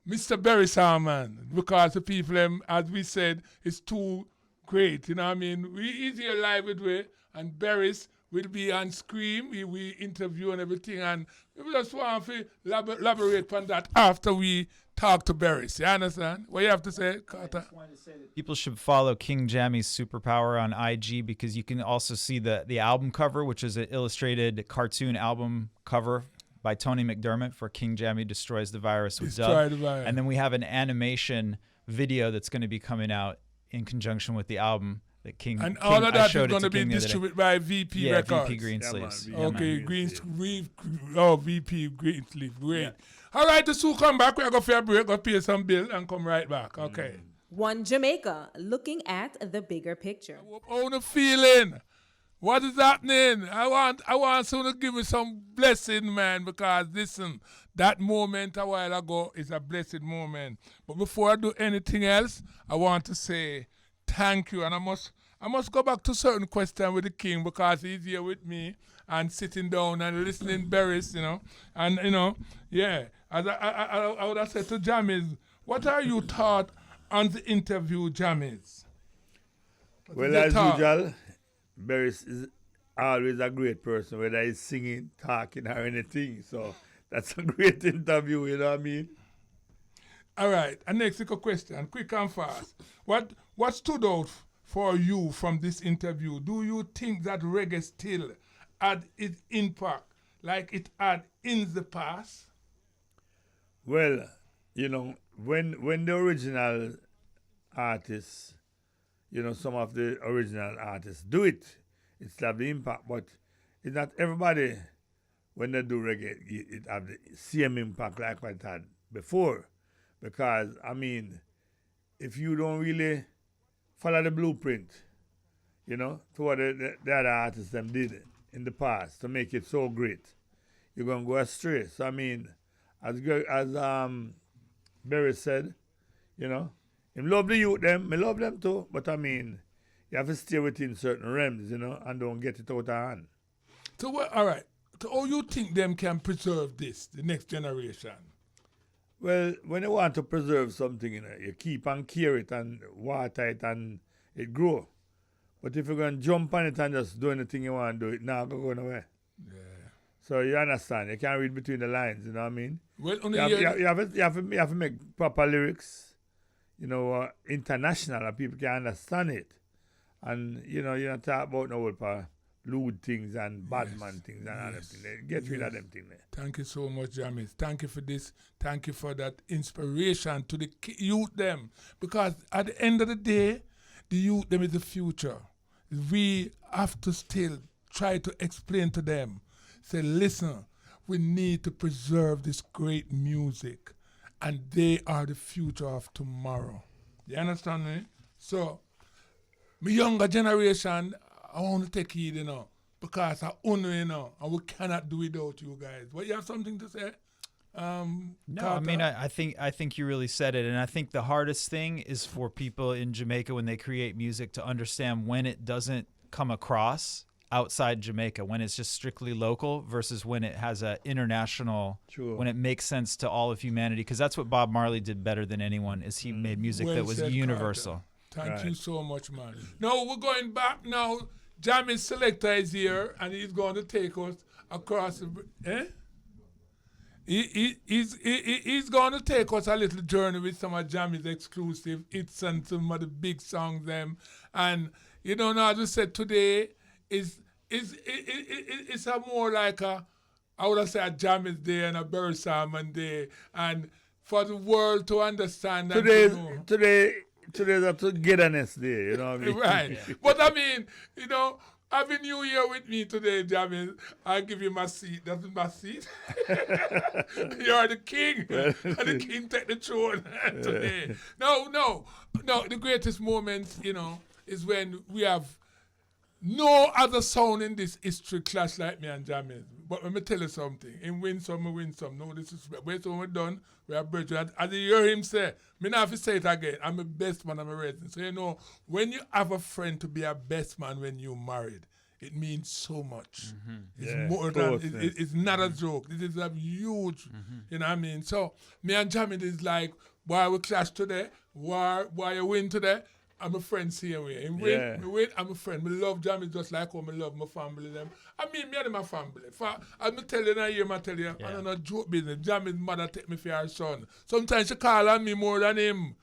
Mr. Berry Salmon, because the people, as we said, is too great. You know what I mean? He's here live with me, and Berry's will be on Scream. We interview and everything, and we just want to elaborate on that after we talk to Berry's. You understand? What you have to say, Carter? People should follow King Jammy's Superpower on IG, because you can also see the album cover, which is an illustrated cartoon album cover by Tony McDermott for King Jammy Destroys the Virus with Dub. And then we have an animation video that's going to be coming out in conjuntion with the album that King. And all of that is going to be King distributed by VP Records. VP Greensleeves. Okay, VP Greensleeves. Great. Yeah. All right, the Sue come back. We're going to go for a break, go pay some bill, and come right back. Okay. One Jamaica, looking at the bigger picture. How the feeling? What is happening? I want someone to give me some blessing, man, because listen, that moment a while ago is a blessed moment. But before I do anything else, I want to say thank you. And I must go back to certain question with the King, because he's here with me and sitting down and listening Berries, you know. And, you know, yeah, as I would have said to Jammies, what are your thoughts on the interview, Jammies? Well, as usual, Berries is always a great person, whether he's singing, talking, or anything. So that's a great interview, you know what I mean? All right, and next question, quick and fast. What stood out for you from this interview? Do you think that reggae still had its impact like it had in the past? Well, you know, when the original artists, you know, some of the original artists do it, it's have the impact, but it's not everybody, when they do reggae, it have the same impact like what it had before. Because, I mean, if you don't really follow the blueprint, you know, to what the other artists them did in the past to make it so great, you're going to go astray. So, I mean, as Berry said, you know, him love the youth them, me love them too, but I mean, you have to stay within certain realms, you know, and don't get it out of hand. So, all right, so how you think them can preserve this, the next generation? Well, when you want to preserve something, you know, you keep and care it and water it and it grow. But if you're going to jump on it and just do anything you want to do, it's not going away. Yeah. So you understand, you can't read between the lines, you know what I mean? Well, you have to make proper lyrics, you know, international, and people can understand it. And, you know, you don't talk about no lewd things and bad man things and all them things. Get rid of them things. Thank you so much, Jamie. Thank you for this. Thank you for that inspiration to the youth them. Because at the end of the day, the youth them is the future. We have to still try to explain to them. Say, listen, we need to preserve this great music. And they are the future of tomorrow. You understand me? So, my younger generation, I want to take heed, you know, because I own you know, and we cannot do without you guys. What, you have something to say? No, Carter? I mean, I think you really said it, and I think the hardest thing is for people in Jamaica when they create music to understand when it doesn't come across outside Jamaica, when it's just strictly local versus when it has an international, when it makes sense to all of humanity. Because that's what Bob Marley did better than anyone, is he made music that was universal. Carter. Thank you so much, man. Now we're going back now. Jammy's selector is here, and he's going to take us across the... He's going to take us a little journey with some of Jammy's exclusive hits and some of the big songs them. And you know, now I just said today it's a more like I would have said a Jammy's day and a Barry Salmon day, and for the world to understand that Today's a togetherness day, you know what I mean? Right. But I mean, you know, having you here with me today, Jamie, I'll give you my seat. That's my seat. You're the king. And the king take the throne today. No. The greatest moments, you know, is when we have no other sound in this history clash like me and Jamie. But let me tell you something. In win some, we win some. No disrespect. Wait till we're done. We are brethren. As you hear him say, me not have to say it again. I'm a best man, I'm a resident. So you know, when you have a friend to be a best man when you're married, it means so much. Mm-hmm. It's more than it's not a joke. This is a huge, you know what I mean? So me and Jamie is like, why we clash today? Why you win today? I'm a friend same way. And win, I'm a friend. I love Jamie just like how I love my family. Them. I mean, me and my family. I'm tell you now, I tell you, I don't know joke business. Jamie's mother take me for her son. Sometimes she call on me more than him.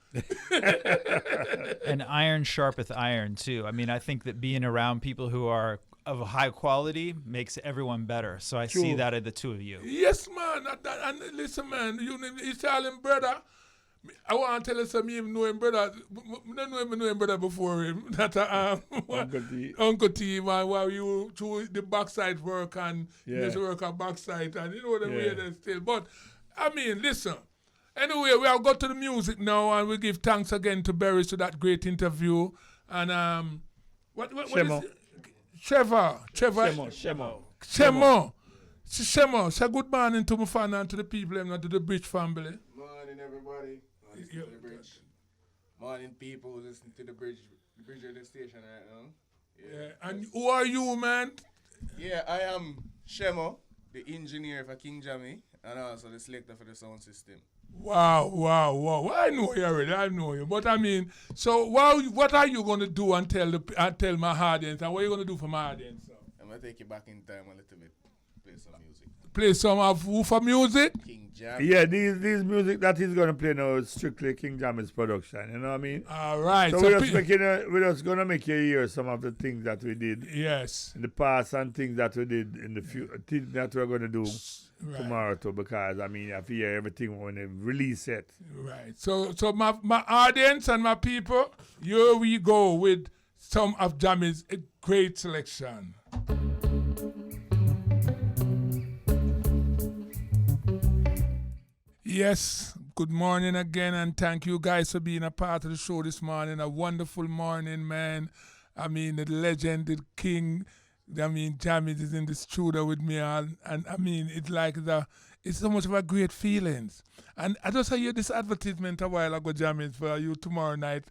And iron sharpeth iron, too. I mean, I think that being around people who are of high quality makes everyone better. So I see that in the two of you. Yes, man. And listen, man, you tell him, brother. I want to tell you something. Even know him brother. I know him brother before him. That Uncle T, man, while you through the backside work and just work at backside and you know the way they still. But I mean, listen. Anyway, we have got to the music now, and we give thanks again to Barry for that great interview. And what is it? Shemo. Say good morning to my fan and to the people and to the Bridge family. Morning, everybody. To the Bridge. Morning, people listening to the Bridge radio station right now. Yeah. And who are you, man? Yeah, I am Shemo, the engineer for King Jammy, and also the selector for the sound system. Wow. I know you already. I know you. But I mean, so what are you going to do and tell my audience? And what are you going to do for my audience? So? I'm going to take you back in time a little bit. Play some music. Play some of who for music? King Jammy. Yeah, these music that he's going to play now is strictly King Jammy's production. You know what I mean? All right. So we're just going to make you hear some of the things that we did. Yes. In the past and things that we did in the future. Things that we're going to do tomorrow too. Because, I mean, I hear everything when they release it. Right. So my audience and my people, here we go with some of Jammy's great selection. Yes, good morning again, and thank you guys for being a part of the show this morning. A wonderful morning, man. I mean, the legend, the king, I mean, Jammy is in the studio with me, and I mean, it's like it's so much of a great feelings. And I just heard this advertisement a while ago, Jammy, for you tomorrow night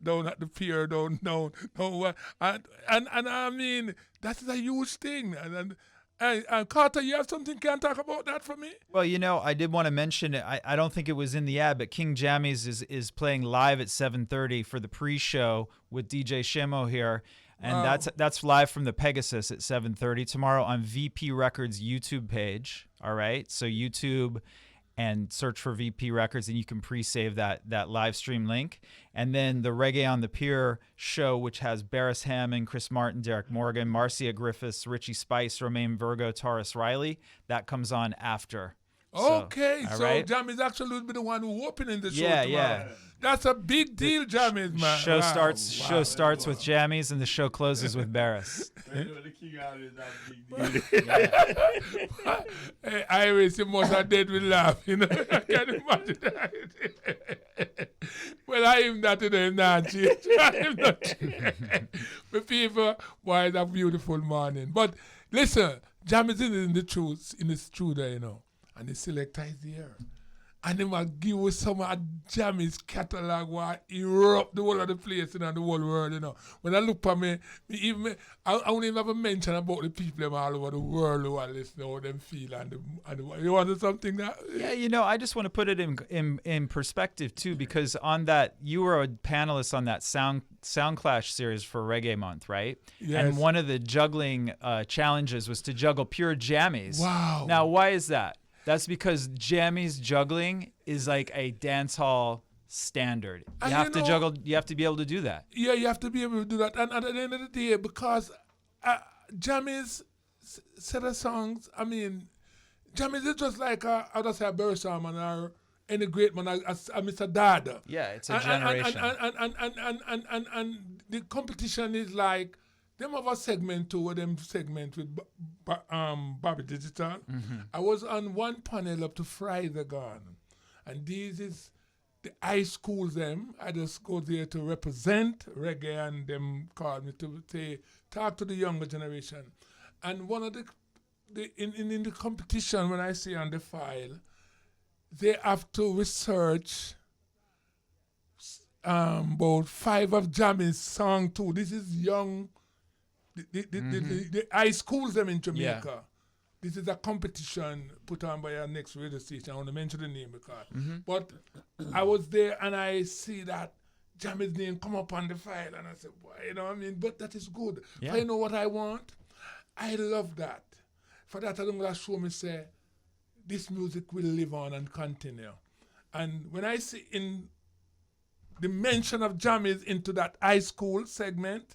down at the pier, down. And I mean, that's a huge thing. And Carter, you have something, can talk about that for me? Well, you know, I did want to mention it. I don't think it was in the ad, but King Jammy's is playing live at 7:30 for the pre-show with DJ Shemo here. And that's live from the Pegasus at 7:30 tomorrow on VP Records YouTube page. All right. So YouTube and search for VP Records, and you can pre-save that live stream link. And then the Reggae on the Pier show, which has Barris Hammond, Chris Martin, Derek Morgan, Marcia Griffiths, Richie Spice, Romaine Virgo, Taurus Riley. That comes on after. Okay, so right? Jammy's actually will be the one who opening the show tomorrow. Yeah. That's a big deal, Jammy's, man. Show starts with Jammy's and the show closes with Barris. Hey, Iris, you must have dead with laugh, you know. I can't imagine that. Well, I am not today, not I am not. But people, why it's a beautiful morning. But listen, Jammy's in the studio, you know. And the selector is here. And they might give us some of Jammy's catalog where he erupt the whole of the place, you know, the whole world, you know. When I look at me I won't even have a mention about the people all over the world who are listening, how them feel and you want something that? Yeah, you know, I just want to put it in perspective too, because on that, you were a panelist on that Sound Clash series for Reggae Month, right? Yes. And one of the juggling challenges was to juggle pure jammies. Wow. Now, why is that? That's because Jammy's juggling is like a dance hall standard. You have to juggle. You have to be able to do that. Yeah, you have to be able to do that. And at the end of the day, because Jammy's set of songs, I mean, Jammy's is just like I would say a Bersaman or any great man, Mr. Dada. Yeah, it's a generation. And the competition is like, them have a segment too, where them segment with Bobby Digital. I was on one panel up to Friday gone. And these is the high schools them. I just go there to represent reggae, and them called me to say, talk to the younger generation. And one of the in the competition, when I see on the file, they have to research about 5 of Jammy's song too. This is young. The high schools them in Jamaica. Yeah. This is a competition put on by our next radio station. I want to mention the name because. But I was there and I see that Jammy's name come up on the file, and I said, boy, you know what I mean? But that is good. Yeah. If I know what I want, I love that. For that, I'm going to show me, say, this music will live on and continue. And when I see in the mention of Jammy's into that high school segment,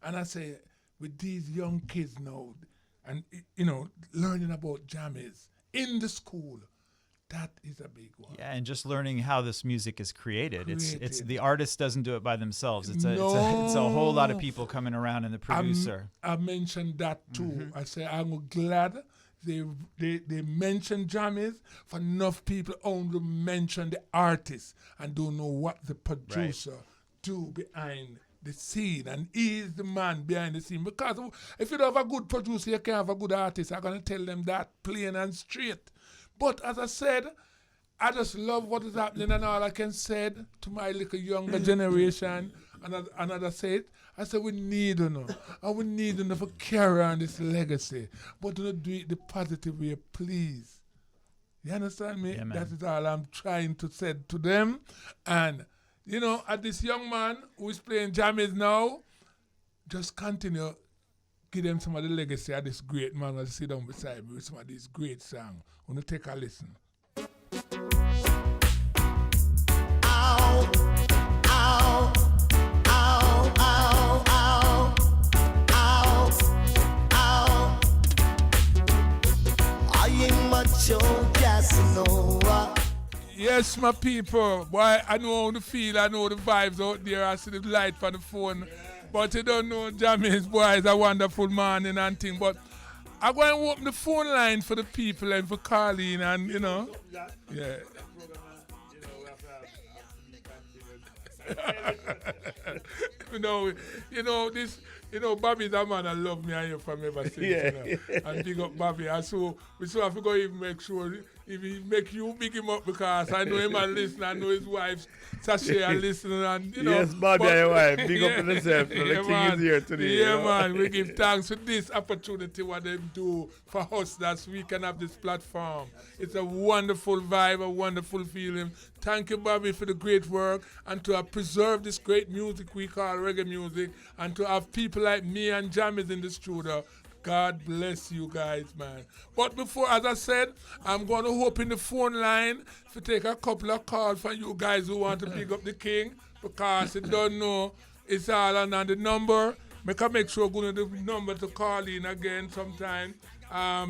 and I say, with these young kids now, and learning about Jammy's in the school, that is a big one. Yeah, and just learning how this music is created. It's the artist doesn't do it by themselves. It's a whole lot of people coming around, and the producer. I mentioned that too. I say I'm glad they mention Jammy's, for enough people only mention the artist and don't know what the producer do behind the scene, and he is the man behind the scene. Because if you don't have a good producer, you can't have a good artist. I'm going to tell them that plain and straight. But as I said, I just love what is happening, and all I can say to my little younger generation, and as I said, we need to know, and we need to know for carry on this legacy, but do not do it the positive way, please. You understand me? Yeah, man. That is all I'm trying to say to them. And at this young man who is playing Jammy's now, just continue, give them some of the legacy of this great man who sit down beside me with some of these great songs. I'm going to take a listen. Ow, ow, ow, ow, ow, ow, ow. I ain't much old Casanova. Yes, my people. Boy, I know how to feel. I know the vibes out there. I see the light from the phone. But you don't know Jammy's boy is a wonderful man and thing. But I'm going to open the phone line for the people and for calling and, yeah. Bobby's a man that love me and you from ever since, and big up Bobby. And so we still have to go even make sure if he make you big him up, because I know him and listen. I know his wife Sasha and listen, and Yes, Bobby and your wife, big up on yourself. So the king is here today. Yeah, man. We give thanks for this opportunity what they do for us that we can have this platform. It's a wonderful vibe, a wonderful feeling. Thank you, Bobby, for the great work, and to have preserved this great music we call reggae music, and to have people like me and Jammy's in the studio. God bless you guys, man. But before, as I said, I'm going to open the phone line to take a couple of calls from you guys who want to pick up the king, because you don't know, it's all on the number. Make sure go to the number to call in again sometime. So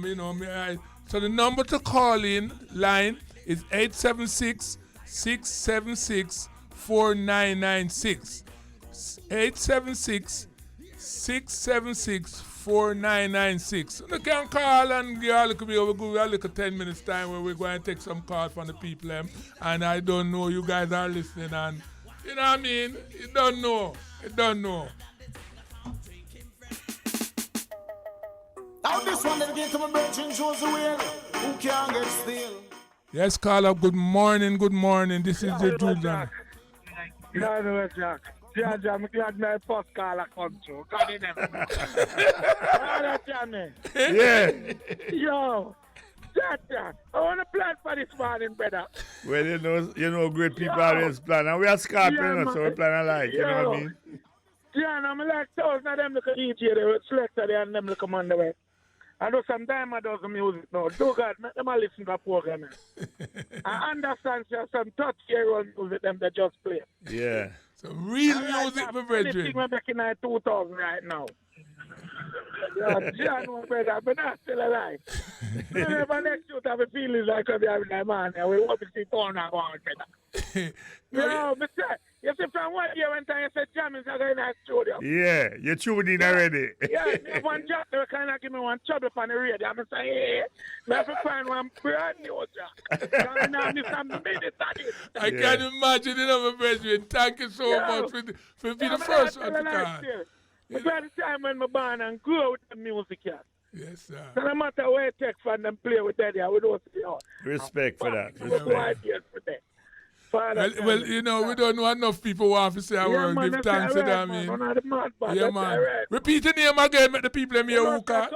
the number to call in line is 876-676-4996. 876-676-4996. You can call and give a little 10 minutes time where we're going to take some calls from the people. And I don't know, you guys are listening, and you know what I mean? You don't know. Now this one dedicated to my virgin shows the way. Who can't get still? Yes, caller. Good morning. This is the Drewsland. No, Jack. Jack, I'm glad my first caller come through. God in heaven. Yeah. Yo, Jack, I want to plan for this morning, brother. Well, you know, great people always plan. And we are Scorpio, so we plan alike, you know what I mean? Yeah, I'm like 1,000 of them look at DJ, they would select and them look on the way. I know some time I do some music now. Do God, make them a listen to the program. I understand some 30-year-old music them they just play. Yeah. Some real music, my brethren. Anything we're making in 2000 right now. John, my brother, but that's still alive. Whenever next youth have a feeling like I'm having a man, and we hope to see Tony and go on, brother. Yo, Mr. You see, from one year when I said Jammy's are going to the studio. Yeah, you're tuned in already. Yeah, me have one job, they kind of give me one trouble on the radio. I'm saying, hey, I have to find one brand new job. Now, miss a minute at it. I can't imagine it, my brethren. Thank you so much for being the first one to call. But by the time when I born and grew with the music, yeah. Yes, sir. So no matter where I take from them play with that, we don't see how. Respect for that. Well, you know, we don't know enough people who have to say our word. Give thanks to them, I mean. Yeah, man. Repeat the name again, make the people in here who can.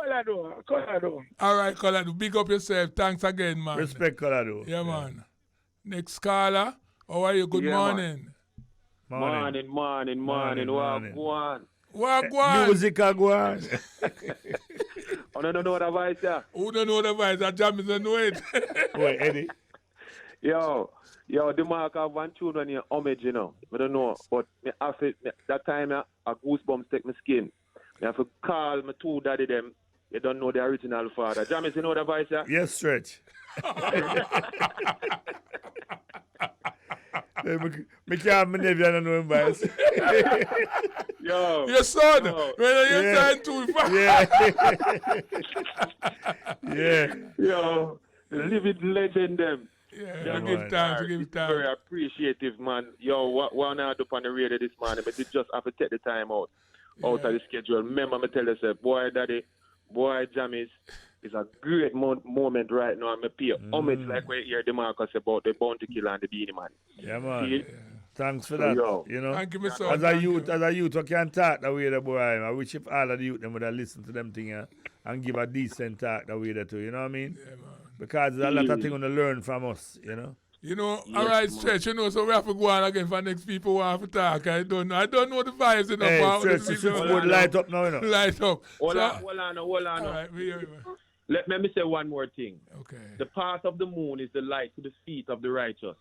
Colorado. All right, Colorado. Big up yourself. Thanks again, man. Respect, Colorado. Yeah, man. Next caller. How are you? Good morning. Morning. Wagwan. Wagwan. Music Agwan. I don't know the voice, yeah. Who don't know the voice? That Jam is a know it. Wait, Eddie. Yo, the mark have one tune on your homage, you know. I don't know, but that time a goosebumps take my skin. I have to call my two daddy them. You don't know the original father. Jam is, you know the voice, yeah? Yes, Stretch. Me can't have my nephew, I don't know him voice. Yo. Your son. Yo. Your son too. Yeah. Yeah. Yo, living legend them. Yeah, give time. Very appreciative, man. Yo, what I do on the radio this morning, but you just have to take the time out of the schedule. Remember, I tell you, boy, daddy, boy, Jammies, is a great moment right now. I'm pay homage like we hear the Marcus about the Bounty Killer and the Beanie Man. Yeah, man. Yeah. Thanks for that. Yo. You know, thank you, Mr. As a youth, I can't talk that way, the boy. I wish if all of the youth them would have listened to them thing and give a decent talk that way too. You know what I mean? Yeah, man. Because there's a lot of things to learn from us, you know. You know, all right, Stretch, you know, so we have to go on again for next people who have to talk. I don't know the vibes, you know. Hey, Stretch, would light up now, you know. Light up. Hold on. All right, Let me say one more thing. Okay. The path of the moon is the light to the feet of the righteous,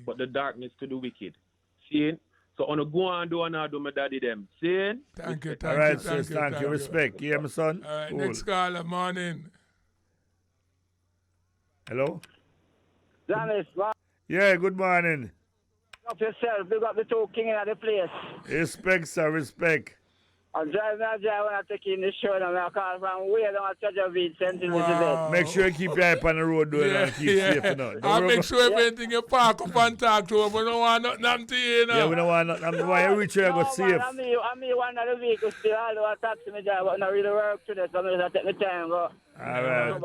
but the darkness to the wicked. Seeing? So on a go on do my daddy them. Seeing? Thank you. All right, sis, thank you. Respect. Yeah, my son. All right, next caller, morning. Hello? Janice, yeah, good morning. up yourself. Big up the two king in the place. Respect, sir, respect. I'm driving when I take in the show and I call from way down at Chajavit, St. Elizabeth. Make sure you keep your eye up on the road doing and keep safe. You know. I'll make sure everything you park up and talk to him. We don't want nothing to you, know. Yeah, we don't want nothing. Why you reach here and go safe? I'm me one of the vehicles still, although I taxi me drive, but not really work today, so I'm going to take my time. Go. All right.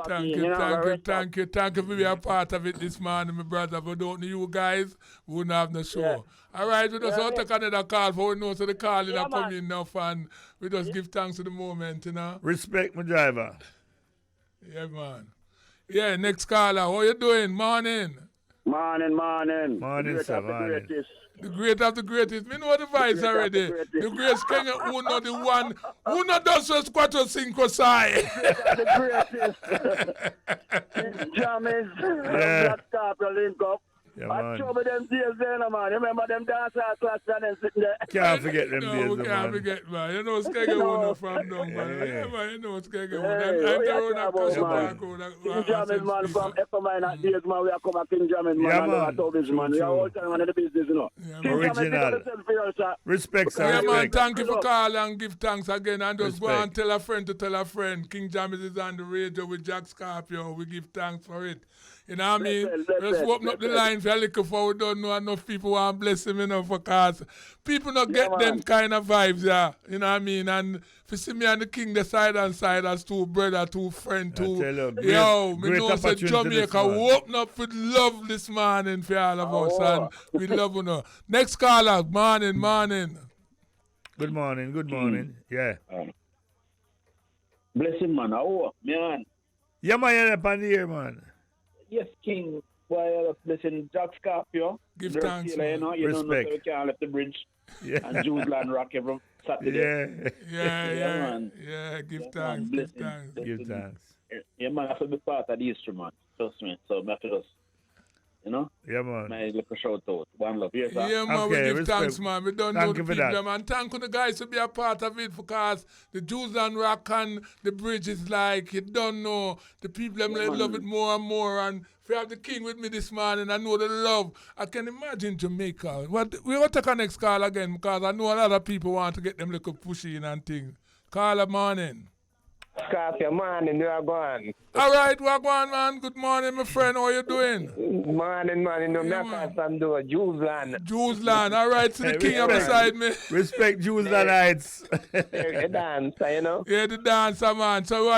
Thank you for being a part of it this morning, my brother. If we don't know you guys, we wouldn't have no show. Yeah. All right, we just want to take another call for we know so the call is coming enough and we just give thanks to the moment, you know. Respect my driver. Yeah, man. Yeah, next caller, how you doing? Morning. Morning, sir, morning. The great of the greatest. Me know the voice already. The greatest king who know the one who not does just quattro cinco sai. The greatest. Jamming. Black Scorpio link up. Yeah, I trouble them days there, man. Remember them dancehall class and them sitting there? Can't forget them days, man. We can't forget, man. You know Skeggy one from down, man. Yeah, man, you know Skeggy one. I'm the one that comes back. King Jammy, man, from Eppermine days, man. We are coming King Jammy, man. Yeah, man. We are all time in the business, you know. Yeah, original. Respect, sir. Yeah, man, thank you for calling and give thanks again. And just go and tell a friend to tell a friend. King Jammy is on the radio with Jack Scorpio. We give thanks for it. You know what I mean? Let's open up the line for a little for we don't know enough people who want to bless him, you know, because people not get them kind of vibes, yeah. You know what I mean? And if you see me and the king, the side and side as two brother, two friend, two. Yo, me know that Jamaica open up with love this morning for all of us. And we love you know. Next caller, morning. Good morning. Yeah. Blessing, man. Oh, man. Yeah, man, you're up on the air, man. Yes, King. Well, listen, Jack Scorpio. Give thanks, you know, you respect. Know, so we can't left the bridge. Yeah. And Drewsland Rock every Saturday. Yeah. Give thanks. Give thanks. Yeah, man, I have to be part of the instrument. Trust me. So I have to just, you know? Yeah, man. My little shout out. One love. Yes, sir. Yeah, man, Okay, we give respect. thanks, man. We don't Thank know the you for people, that. man. Thank you the guys to be a part of it because the Drewsland Rock and the bridge is like, you don't know, the people them love it more and more. And if you have the king with me this morning, I know the love. I can imagine Jamaica. We're going to take our next call again because I know a lot of people want to get them little pushy in and things. Call a morning. Scorpio, morning, you are gone. All right, Wagwan, man. Good morning, my friend. How you doing? Morning, man. You know, Yeah, me man. from the Drewsland. Drewsland. All right, see the king up beside me. Respect Drewsland Heights. The dancer, you know? Yeah, the dancer, man. So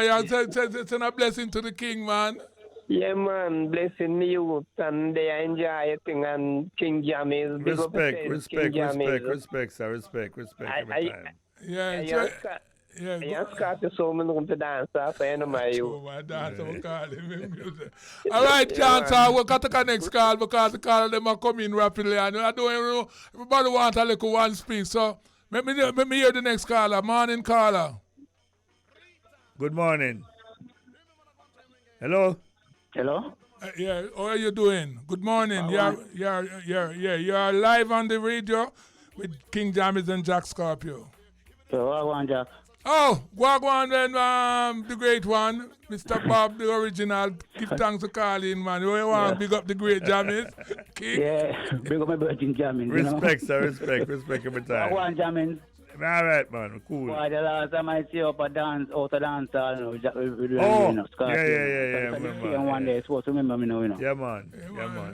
send a blessing to the king, man. Yeah, man. Blessing you. And they enjoy it and King Jammy. Respect, sir. Respect every time. Yeah, Yeah, Scorpio, so many room to dance, so you know my you. Oh, my dancer, we call him. All right, Chancer, we'll cut the next call because the call them are coming rapidly. And I don't know, everybody wants a little one speak. So let me hear the next caller. Morning, caller. Good morning. Hello? Hello? Yeah, how are you doing? Good morning. You are live on the radio with King Jammy and Jack Scorpio. So, I want Jack. Oh, Wagwan then, the great one, Mr. Bob, the original. Give thanks to calling, man. You want big up the great Jammies? King? Yeah, big up my virgin Jammin. Respect, sir. Respect every time. I want Jammin. All right, man. Cool. Why the last time I see you up a dance, out a dance, Oh, yeah. And one day, supposed to remember me now, you know. Yeah, man.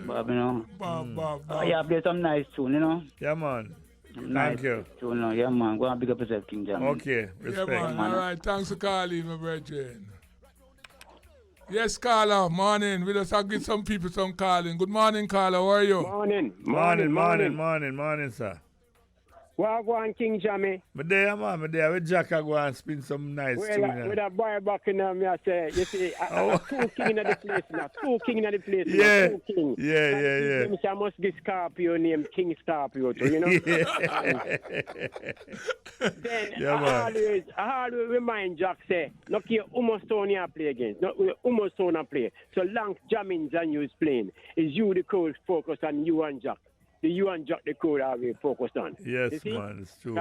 Bob, you know. Bob. Yeah, play some nice tune, you know. Yeah, man. Nice Thank you. Tune, yeah, man. Go and big up yourself, King Jammy. Okay, Yeah, respect. man. All right, thanks for calling, my brethren. Yes, caller. Morning. We just have to give some people some calling. Good morning, caller. How are you? Morning, sir. Wagwan King Jammy. Me there, man. Me there. With Jack, I go and spin some nice tune. With a boy back in me, I say, you see, two king in the place now. Two king in the place now. Yeah. Two king. Yeah. I must give Scorpio name King Scorpio too, you know. Then I always remind Jack say, look here, Umostone play against. No, Umostone play. So long Jammins and you is playing. Is you the coach focus on you and Jack. The you and Jack the code are we focused on. Yes, man, it's true.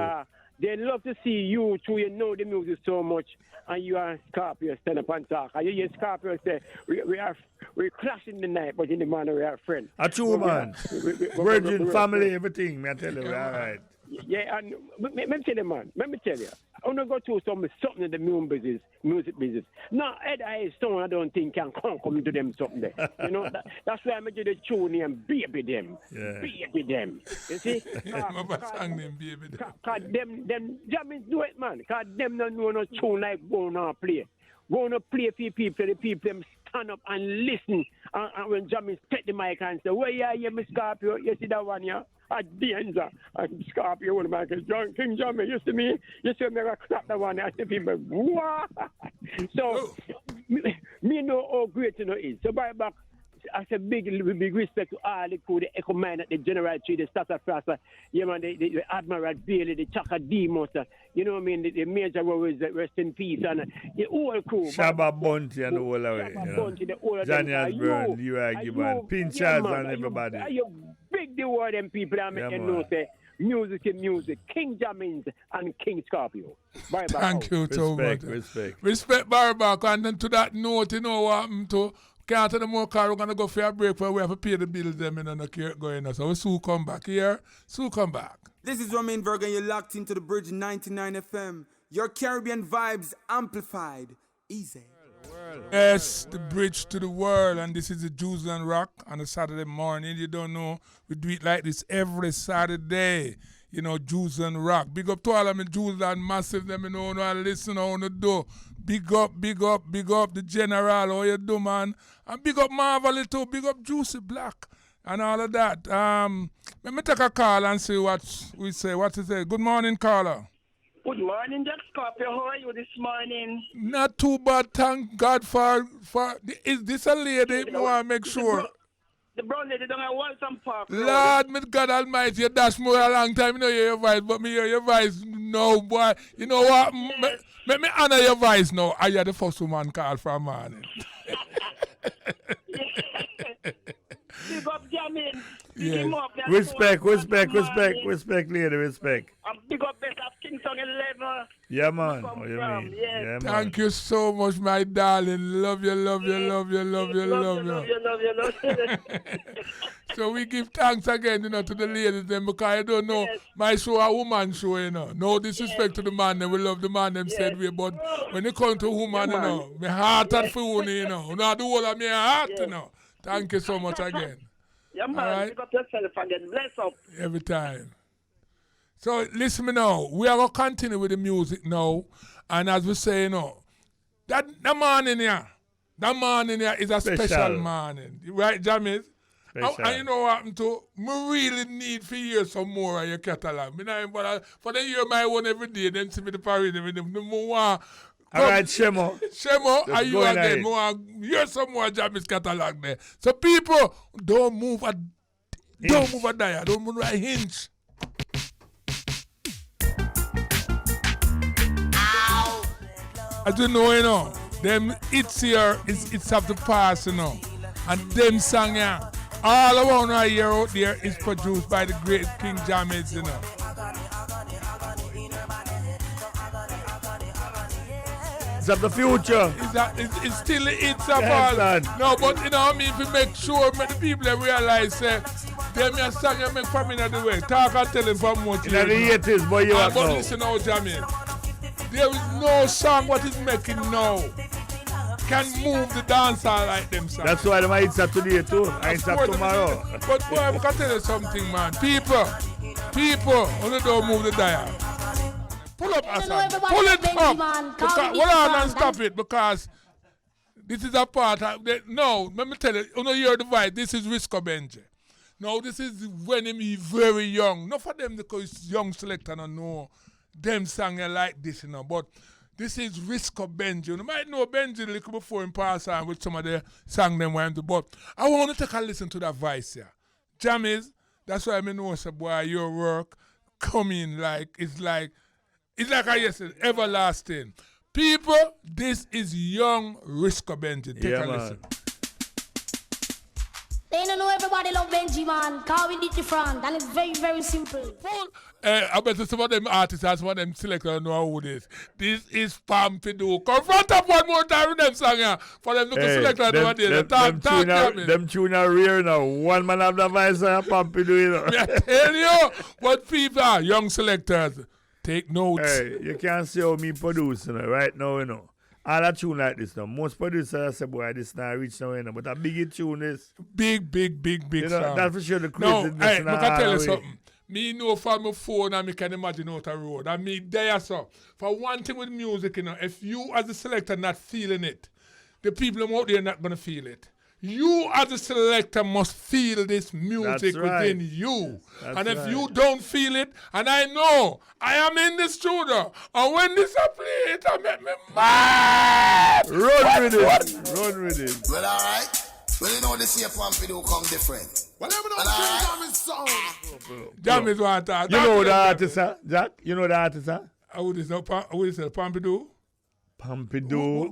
They love to see you too. You know the music so much, and you and Scorpio stand up and talk. And you hear Scorpio say, we're clashing the night, but in the morning we are friends. A true man. Virgin family, everything. Me I tell you, all right. Yeah, and let me tell you, man. Let me tell you. I want to go through something in the music business. Now, Ed Stone, I don't think can come into them something there. You know, that's why I made the tune name Baby Them. Yeah. Baby Them. You see? Song name Baby Them. Because them Jammies do it, man. Because them don't know no tune like going on play. Going to play for people, the people them stand up and listen. And when Jammies take the mic and say, where are you, Miss Scorpio? You see that one, yeah? At the end, and Scorpio, one of my kids, King Jammy, you see me? You see me, I clap that one, I see people, what? So, me know how great you know is. So, by back, I say big respect to all the crew, the Echo Man, the General Tree, the Stassa Frassa, yeah, man, the Admiral Bailey, the Chaka Demos, you know what I mean, the Major Warriors, rest in peace, and the whole crew. Shabba Bunty and the whole away. Bunty, the whole Johnny Osborne, you are Gibbon, Pinchers and everybody. You big the word them people that make them know say music is music. King Jammins and King Scorpio. Bye bye. Thank you so much. Respect. Barback. And then to that note, you know what happened to can't tell them more car, we're gonna go for a break where we have to pay the bills them and no care going on. So we soon come back here. Soon come back. This is Romain Virg and you're locked into the Bridge 99 FM. Your Caribbean vibes amplified. Easy. Yes, the bridge to the world, and this is the Drewsland Rock on a Saturday morning. You don't know, we do it like this every Saturday. You know, Drewsland Rock. Big up to all of me Drewsland massive, them you know, and listen how you do. Big up the General, how you do, man. And big up Marvel too, big up Juicy Black and all of that. Let me take a call and see what we say. What is it? Good morning, caller. Good morning, Jack Scorpio. How are you this morning? Not too bad, thank God for is this a lady? I want to make sure. The brown lady down at Waltham Park. Lord, my God Almighty, you dash more a long time, you know, hear your voice, but me hear your voice No, boy. You know what? Let me honor your voice now. I are the first woman called from morning. Big up Jammy. Yeah. Respect, lady, respect. Big up best of Kingston 11. Yeah, man. Come What you from, mean? yes. Yeah, man. Thank you so much, my darling. Love you. Love you. So we give thanks again, to the ladies then, because I don't know, my show a woman show, No disrespect to the man, we love the man them said we, but when it comes to woman, my heart and for you, Not the whole of my heart, Thank you so much again. Yeah, man. All right? Pick up yourself again. Bless up. Every time. So listen me now, we are going to continue with the music now, and as we say, that morning here is a special morning. Right, Jammies? And you know what happened to? Me really need to hear some more of your catalog. For the year my one every day, then see me the parade every day. All right, Shemo. Shemo, are you again? Hear some more Jammies catalog there. So people, don't move a dial. Don't move a hinge. As you know, them hits here, it's have to pass, And them song here, all around our year out there is produced by the great King Jammy, It's of the future. It's still it's of all. No, but if you make sure the people realize them your song you make from in the way. Talk and tell them from much. In the 80s, boy, you have But listen now, Jammy. There is no song what is making now can move the dancehall like them songs. That's why them hits up today too. Hits up tomorrow. But boy, I can tell you something, man. People, only don't move the dial. Pull up, Hassan. Pull it up. Hold on and stop it, because this is a part of no, let me tell you, you hear the vibe. This is Risco Benji. No, this is when he very young. Not for them because it's young selector, no. Them song like this, but this is Risco Benji. You might know Benji a little before in pass on with some of the song them went to, but I want to take a listen to that voice here. Jammies, that's why I know, boy, your work coming it's like I said, everlasting. People, this is young Risco Benji. Take a listen. They don't know everybody love Benji, man. Cause we did different, and it's very, very simple. I bet some of them artists and some of them selectors know who this. This is Pompidou. Confront up one more time with them song here. For them to select over there. Them tune are rare now. One man have the voice of Pompidou, I tell you, what people are, young selectors, take notes. Hey, you can't see how me produce right now, All a tune like this now. Most producers say, boy, this not reach now, but a big tune is. Big song. That's for sure the craziness. No, hey, I can tell you something. Me know from my phone and me can imagine out the road. And me there, so. For one thing with music, if you as a selector not feeling it, the people out there not going to feel it. You as a selector must feel this music within you. And if you don't feel it, and I know I am in the studio, and when this I play it, I make me mad. Run with it. Well, all right. Well, you know this here Pompidou come different. Whatever the Jammy's song. Jammy's want to talk. You know the artist, huh? Jack? You know the artist, huh? Who is Pompidou? Pompidou.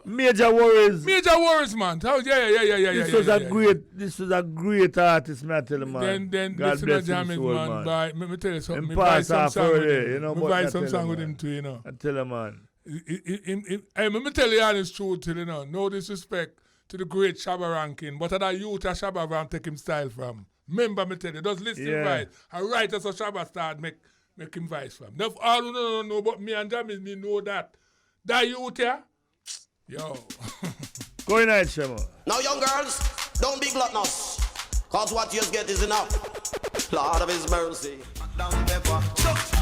Major Worries. Major Worries, man. Yeah. This was a great artist, man. I tell you, man. Then God listen to Jammy's, man. Let me tell you something. Me buy some song with him. Me buy some song with him too, I tell you, man. Let me tell you honest truth, no disrespect to the great Shabba Rankin, but that youth at Shabba Ram take him style from. Remember me tell you, just listen to voice. A writer so Shabba start make him voice from. Now, all who know but me and Jammies, me know that. That youth here, yo. Go in ahead, Shemo. Now, young girls, don't be gluttonous, cause what you get is enough. Lord of His mercy.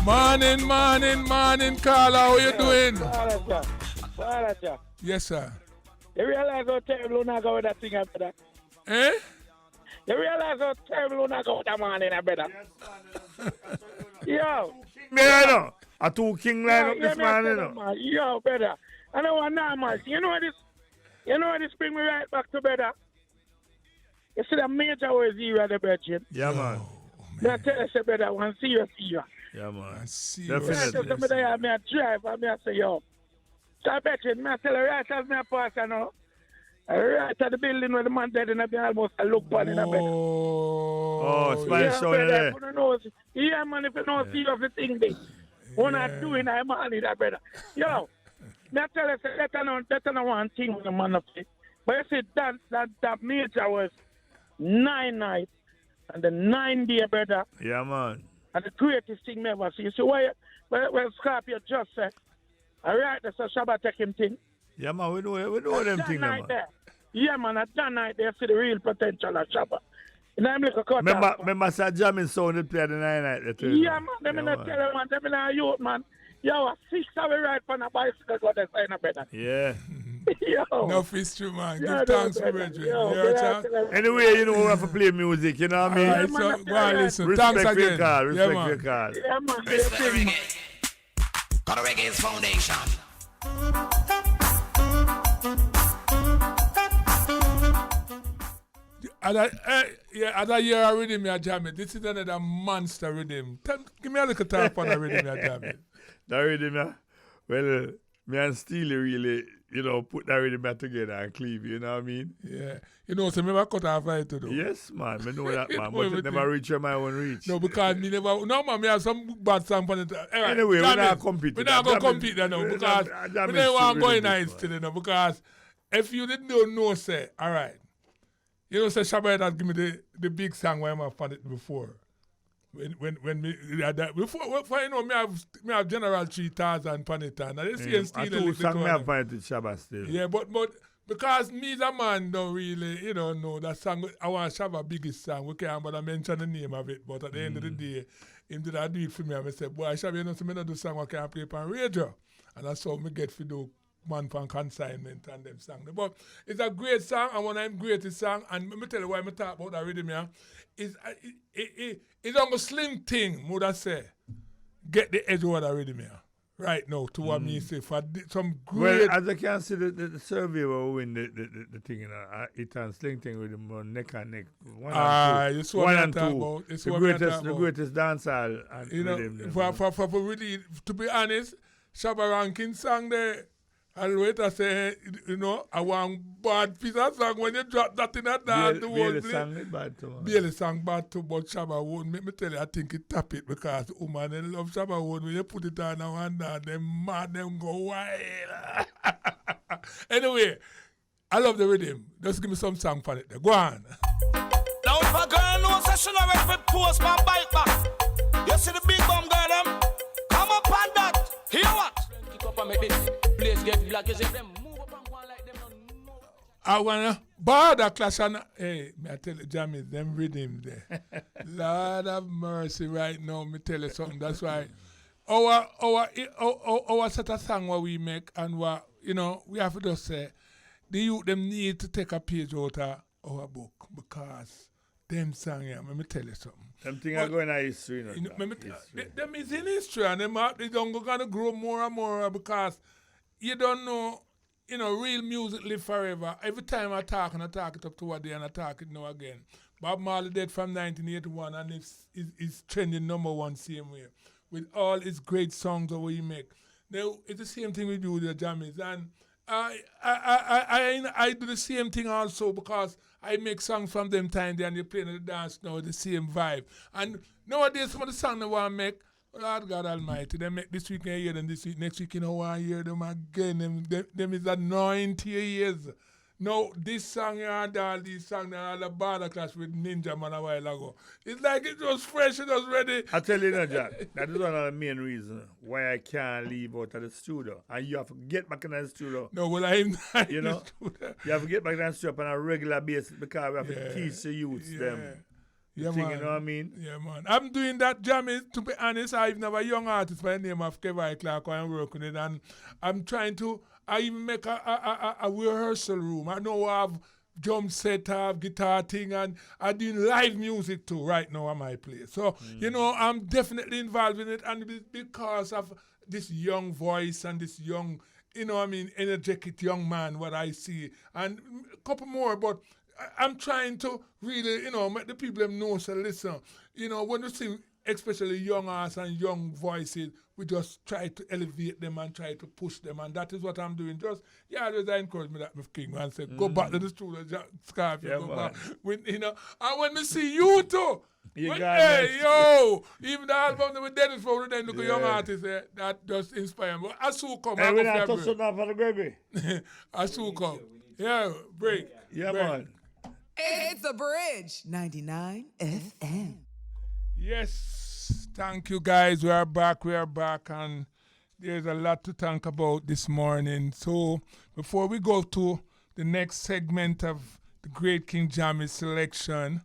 Morning, Carla, how you doing? Yes, sir. You realize how terrible you go with that thing, brother? Eh? You realize how terrible you go with that morning, brother? Yo. Me, I know. A two king line up this man, Yo, brother. I know what now, man. You know what this bring me right back to brother? You see the major was here at the budget. Yeah, man. I tell you, brother, one serious era. Yeah, man. And see Definitely. I tell somebody I drive and I say, yo. So I bet you, I tell her right as me a pass, you know. Right at the building where the man dead and I be almost a look for it in a bed. Oh, Spanish Town there. Yeah, man, if you don't see of the thing there. When I do it, I'm on it, brother. Yo, I tell you, that's not one thing with the man of it. But you see, that major was 9 nights and the 9 day, brother. Yeah, man. And the greatest thing ever. So you see, where Scorpio just said, all right, that's a Shabbat take him thing. Yeah, man, we know them things, man. There. Yeah, man, at that night, they see the real potential of Shabbat. And I'm like a cut Remember Sir Jamming sound that played the 9 night. Yeah, man, let me not tell you, man. Let me not youth, man. Yo, 6 hours ride from a bicycle, go to sign up, brother. Yeah. Yo. No history, man. Give thanks for it. Anyway, you know we have to play music, you know what I mean? Alright, so go and listen. Respect Thanks again. Respect your call. Yeah, man. Respect the reggae. Got a reggae's foundation. As I hear a rhythm, I jam it. This is another monster rhythm. Give me a little talk on the rhythm, I jam it. That rhythm, yeah? Well, me and Steely really, you know, put that rhythm back together and cleave, you know what I mean? Yeah. You know, so me cut off right to do. Yes, man. I know that, man. But it never reach my own reach. No, because me never... No, man, me have some bad song for it. Anyway, we're not competing. We're not going to compete there now because we don't want to go in nice today now because if you didn't know, say, all right. You know, say Shabbat had give me the big song where I found it before. When me before you know me have General 3000 Panitan. I didn't see him steal a little song me have find it Shabbat still. Yeah, but because me as a man don't really, you know that song. I want Shabbat biggest song. We can't but I mention the name of it. But at the end of the day, him did I do it for me. I said, boy, Shabbat, you know, so me not do song I can't play on radio. And that's how me get to do man from consignment and them song. But it's a great song and one of them greatest song. And let me tell you why I talk about that rhythm here. It's on a slim thing, would I say. Get the edge of that rhythm here. Right now, to what me say. For some great... Well, as I can see, the survey will win the thing, you know. It and sling thing with them neck and neck. One and two. One and two. The greatest dancehall and you know, for really, to be honest, Shabba Rankin song there. And wait, I say, you know, I want bad piece of song when you drop that in a dance. Bailey sang it bad too. Bailey sang bad too, but Shabba won't make me tell you, I think it tap it because woman, they love Shabba won't. When you put it on now and down, them mad, them go wild. Anyway, I love the rhythm. Just give me some song for it. Go on. Now if a girl knows that she not ready to post my bike back, you see the big bum girl, them? Come up on that. Hear what? Kick up and make this place get black. You see them move up and go on like them. I want to border clash and hey, me I tell you, Jammy, them rhythm there. Lord have mercy right now, me tell you something. That's why our set of song what we make and what, you know, we have to just say, the youth them need to take a page out of our book because them song here, let me tell you something. Them things are going in history, you know, them is in history and they don't going to grow more and more because you don't know, you know, real music live forever. Every time I talk it up to one day and I talk it now again. Bob Marley dead from 1981 and it's trending #1 same way with all his great songs that we make. Now, it's the same thing we do with the Jammies and I do the same thing also because I make songs from them time there and they play in the dance now the same vibe. And nowadays some of the songs they want to make, Lord God Almighty, they make this week and hear them this week, next week you know want to hear them again. Them is 90 years. No, this song and all these songs and all the border clash with Ninja Man a while ago. It's like it was fresh, it was ready. I tell you now, Jack, that is one of the main reasons why I can't leave out of the studio. And you have to get back in the studio. No, well, I'm not you know, you have to get back in the studio on a regular basis because we have to teach the youths them. Yeah, thing, man. you know what I mean? Yeah, man. I'm doing that, Jammy. To be honest, I've never young artist by the name of Kevin Clark who I'm working with, and I'm trying to. I even make a rehearsal room. I know I have drum set, I have guitar thing, and I'm doing live music too right now at my place. So, you know, I'm definitely involved in it, and it's because of this young voice and this young, you know what I mean, energetic young man, what I see, and a couple more, but I'm trying to really, you know, make the people them know, so listen, you know, when you see especially young artists and young voices, we just try to elevate them and try to push them, and that is what I'm doing. Just, always I encourage me that with King and say, go back to the studio, Jack Scorpio, go back. When, and when we see you too, even the album with Dennis for then look at young artists that just inspire me. I soon come. Hey, we're not touching that for the Gregory. I soon come. Yeah, break. Yeah, break. man. It's the Bridge 99 FM. Yes, thank you guys. We are back, and there's a lot to talk about this morning. So before we go to the next segment of the Great King Jammy selection,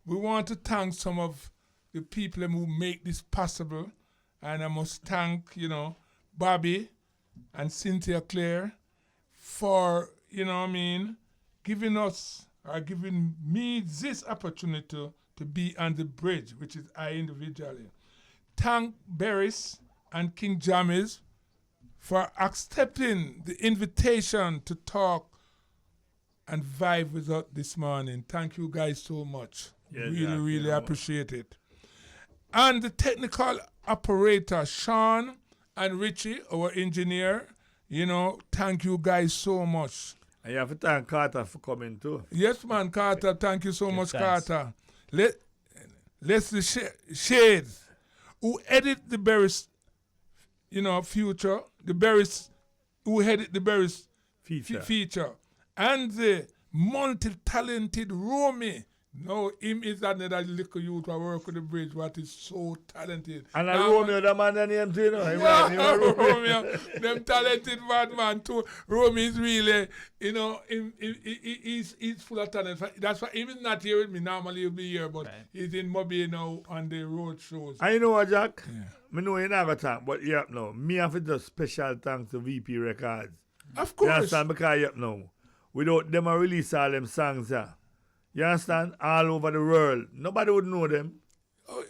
we want to thank some of the people who make this possible. And I must thank, Bobby and Cynthia Clare for, giving me this opportunity to be on the bridge, which is I individually. Thank Beres and King Jammies for accepting the invitation to talk and vibe with us this morning. Thank you guys so much. Really appreciate it. And the technical operator, Sean and Richie, our engineer, thank you guys so much. And you have to thank Carter for coming too. Yes, man, Carter. Thank you so much, thanks. Carter. Let's the Shades, who edit the Beres, future, the Beres, who edit the Beres feature, and the multi-talented Romy. No, him is another little youth who work with the bridge, what is so talented. And Romeo, the man that name too, Romeo, them talented bad man too. Romeo is really, he's full of talent. That's why even not here with me, normally he'll be here, but he's in Mobile now on the road shows. And you know what, Jack? I know you never talk, but no, me have to do special thanks to VP Records. Of course. You understand? Because without them, I release all them songs, You understand? All over the world. Nobody would know them.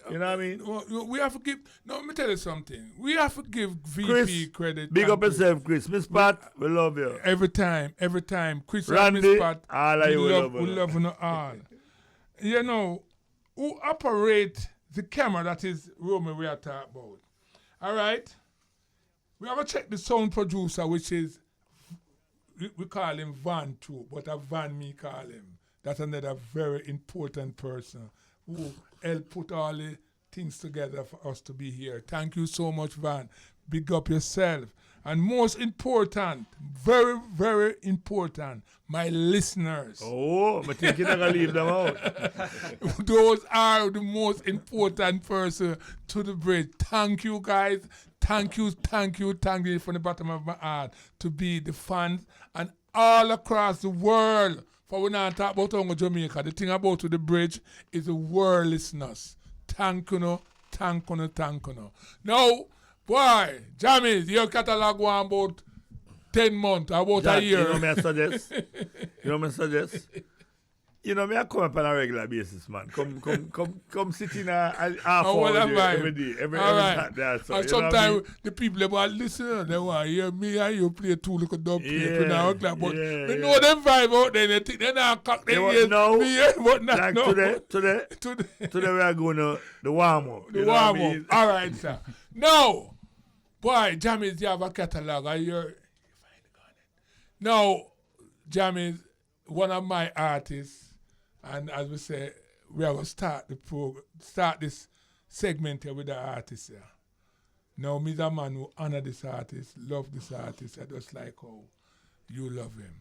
You know what I mean? We have to give... No, let me tell you something. We have to give VP Chris, credit. Big up yourself, Chris. Miss Pat, we love you. Every time. Chris Randy, and Miss Pat, all of you we love you all. Who operate the camera that is Roman we are talking about. All right? We have to check the sound producer, which is... We call him Van too, but a Van me call him. That's another very important person who helped put all the things together for us to be here. Thank you so much, Van. Big up yourself. And most important, very, very important, my listeners. Oh, I think you're not going to leave them out. Those are the most important person to the bridge. Thank you, guys. Thank you from the bottom of my heart to be the fans and all across the world. For we not talk about Uncle Jamaica, the thing about the bridge is the world listeners. Thank you. Now, boy, Jammies, your catalog was about 10 months, about Jack, a year. You know me I suggest? Me I come up on a regular basis, man. Come sit in a half hour every day. Every Saturday. So, and sometimes the people that want to listen, they want to hear me and you play two little dub plate. But they know them vibe out there. They think they're not cock their ears. But not like no. Today we are going to the warm-up. The warm-up. All right, sir. Now, boy, Jammies, you have a catalog. Now, Jammies, one of my artists, and as we say, we are going to start this segment here with the artist here. Now, me a man who honor this artist, love this artist, I just like how you love him.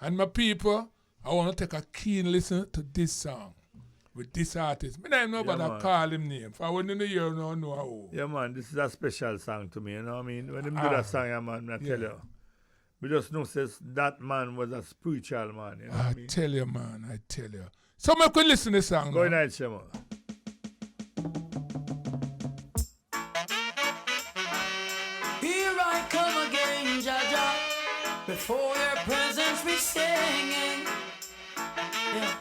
And my people, I want to take a keen listen to this song with this artist. I don't know about I call him name. If I went in the year, I don't know how. Yeah, man, this is a special song to me, you know what I mean? When them do that song, man, I tell you. We just know says that man was a spiritual man. You know what I mean? Tell you, man, I tell you. So I could listen to this song. Go ahead, Shema. Here I come again, Jaja. Before your presence we singing. Yeah.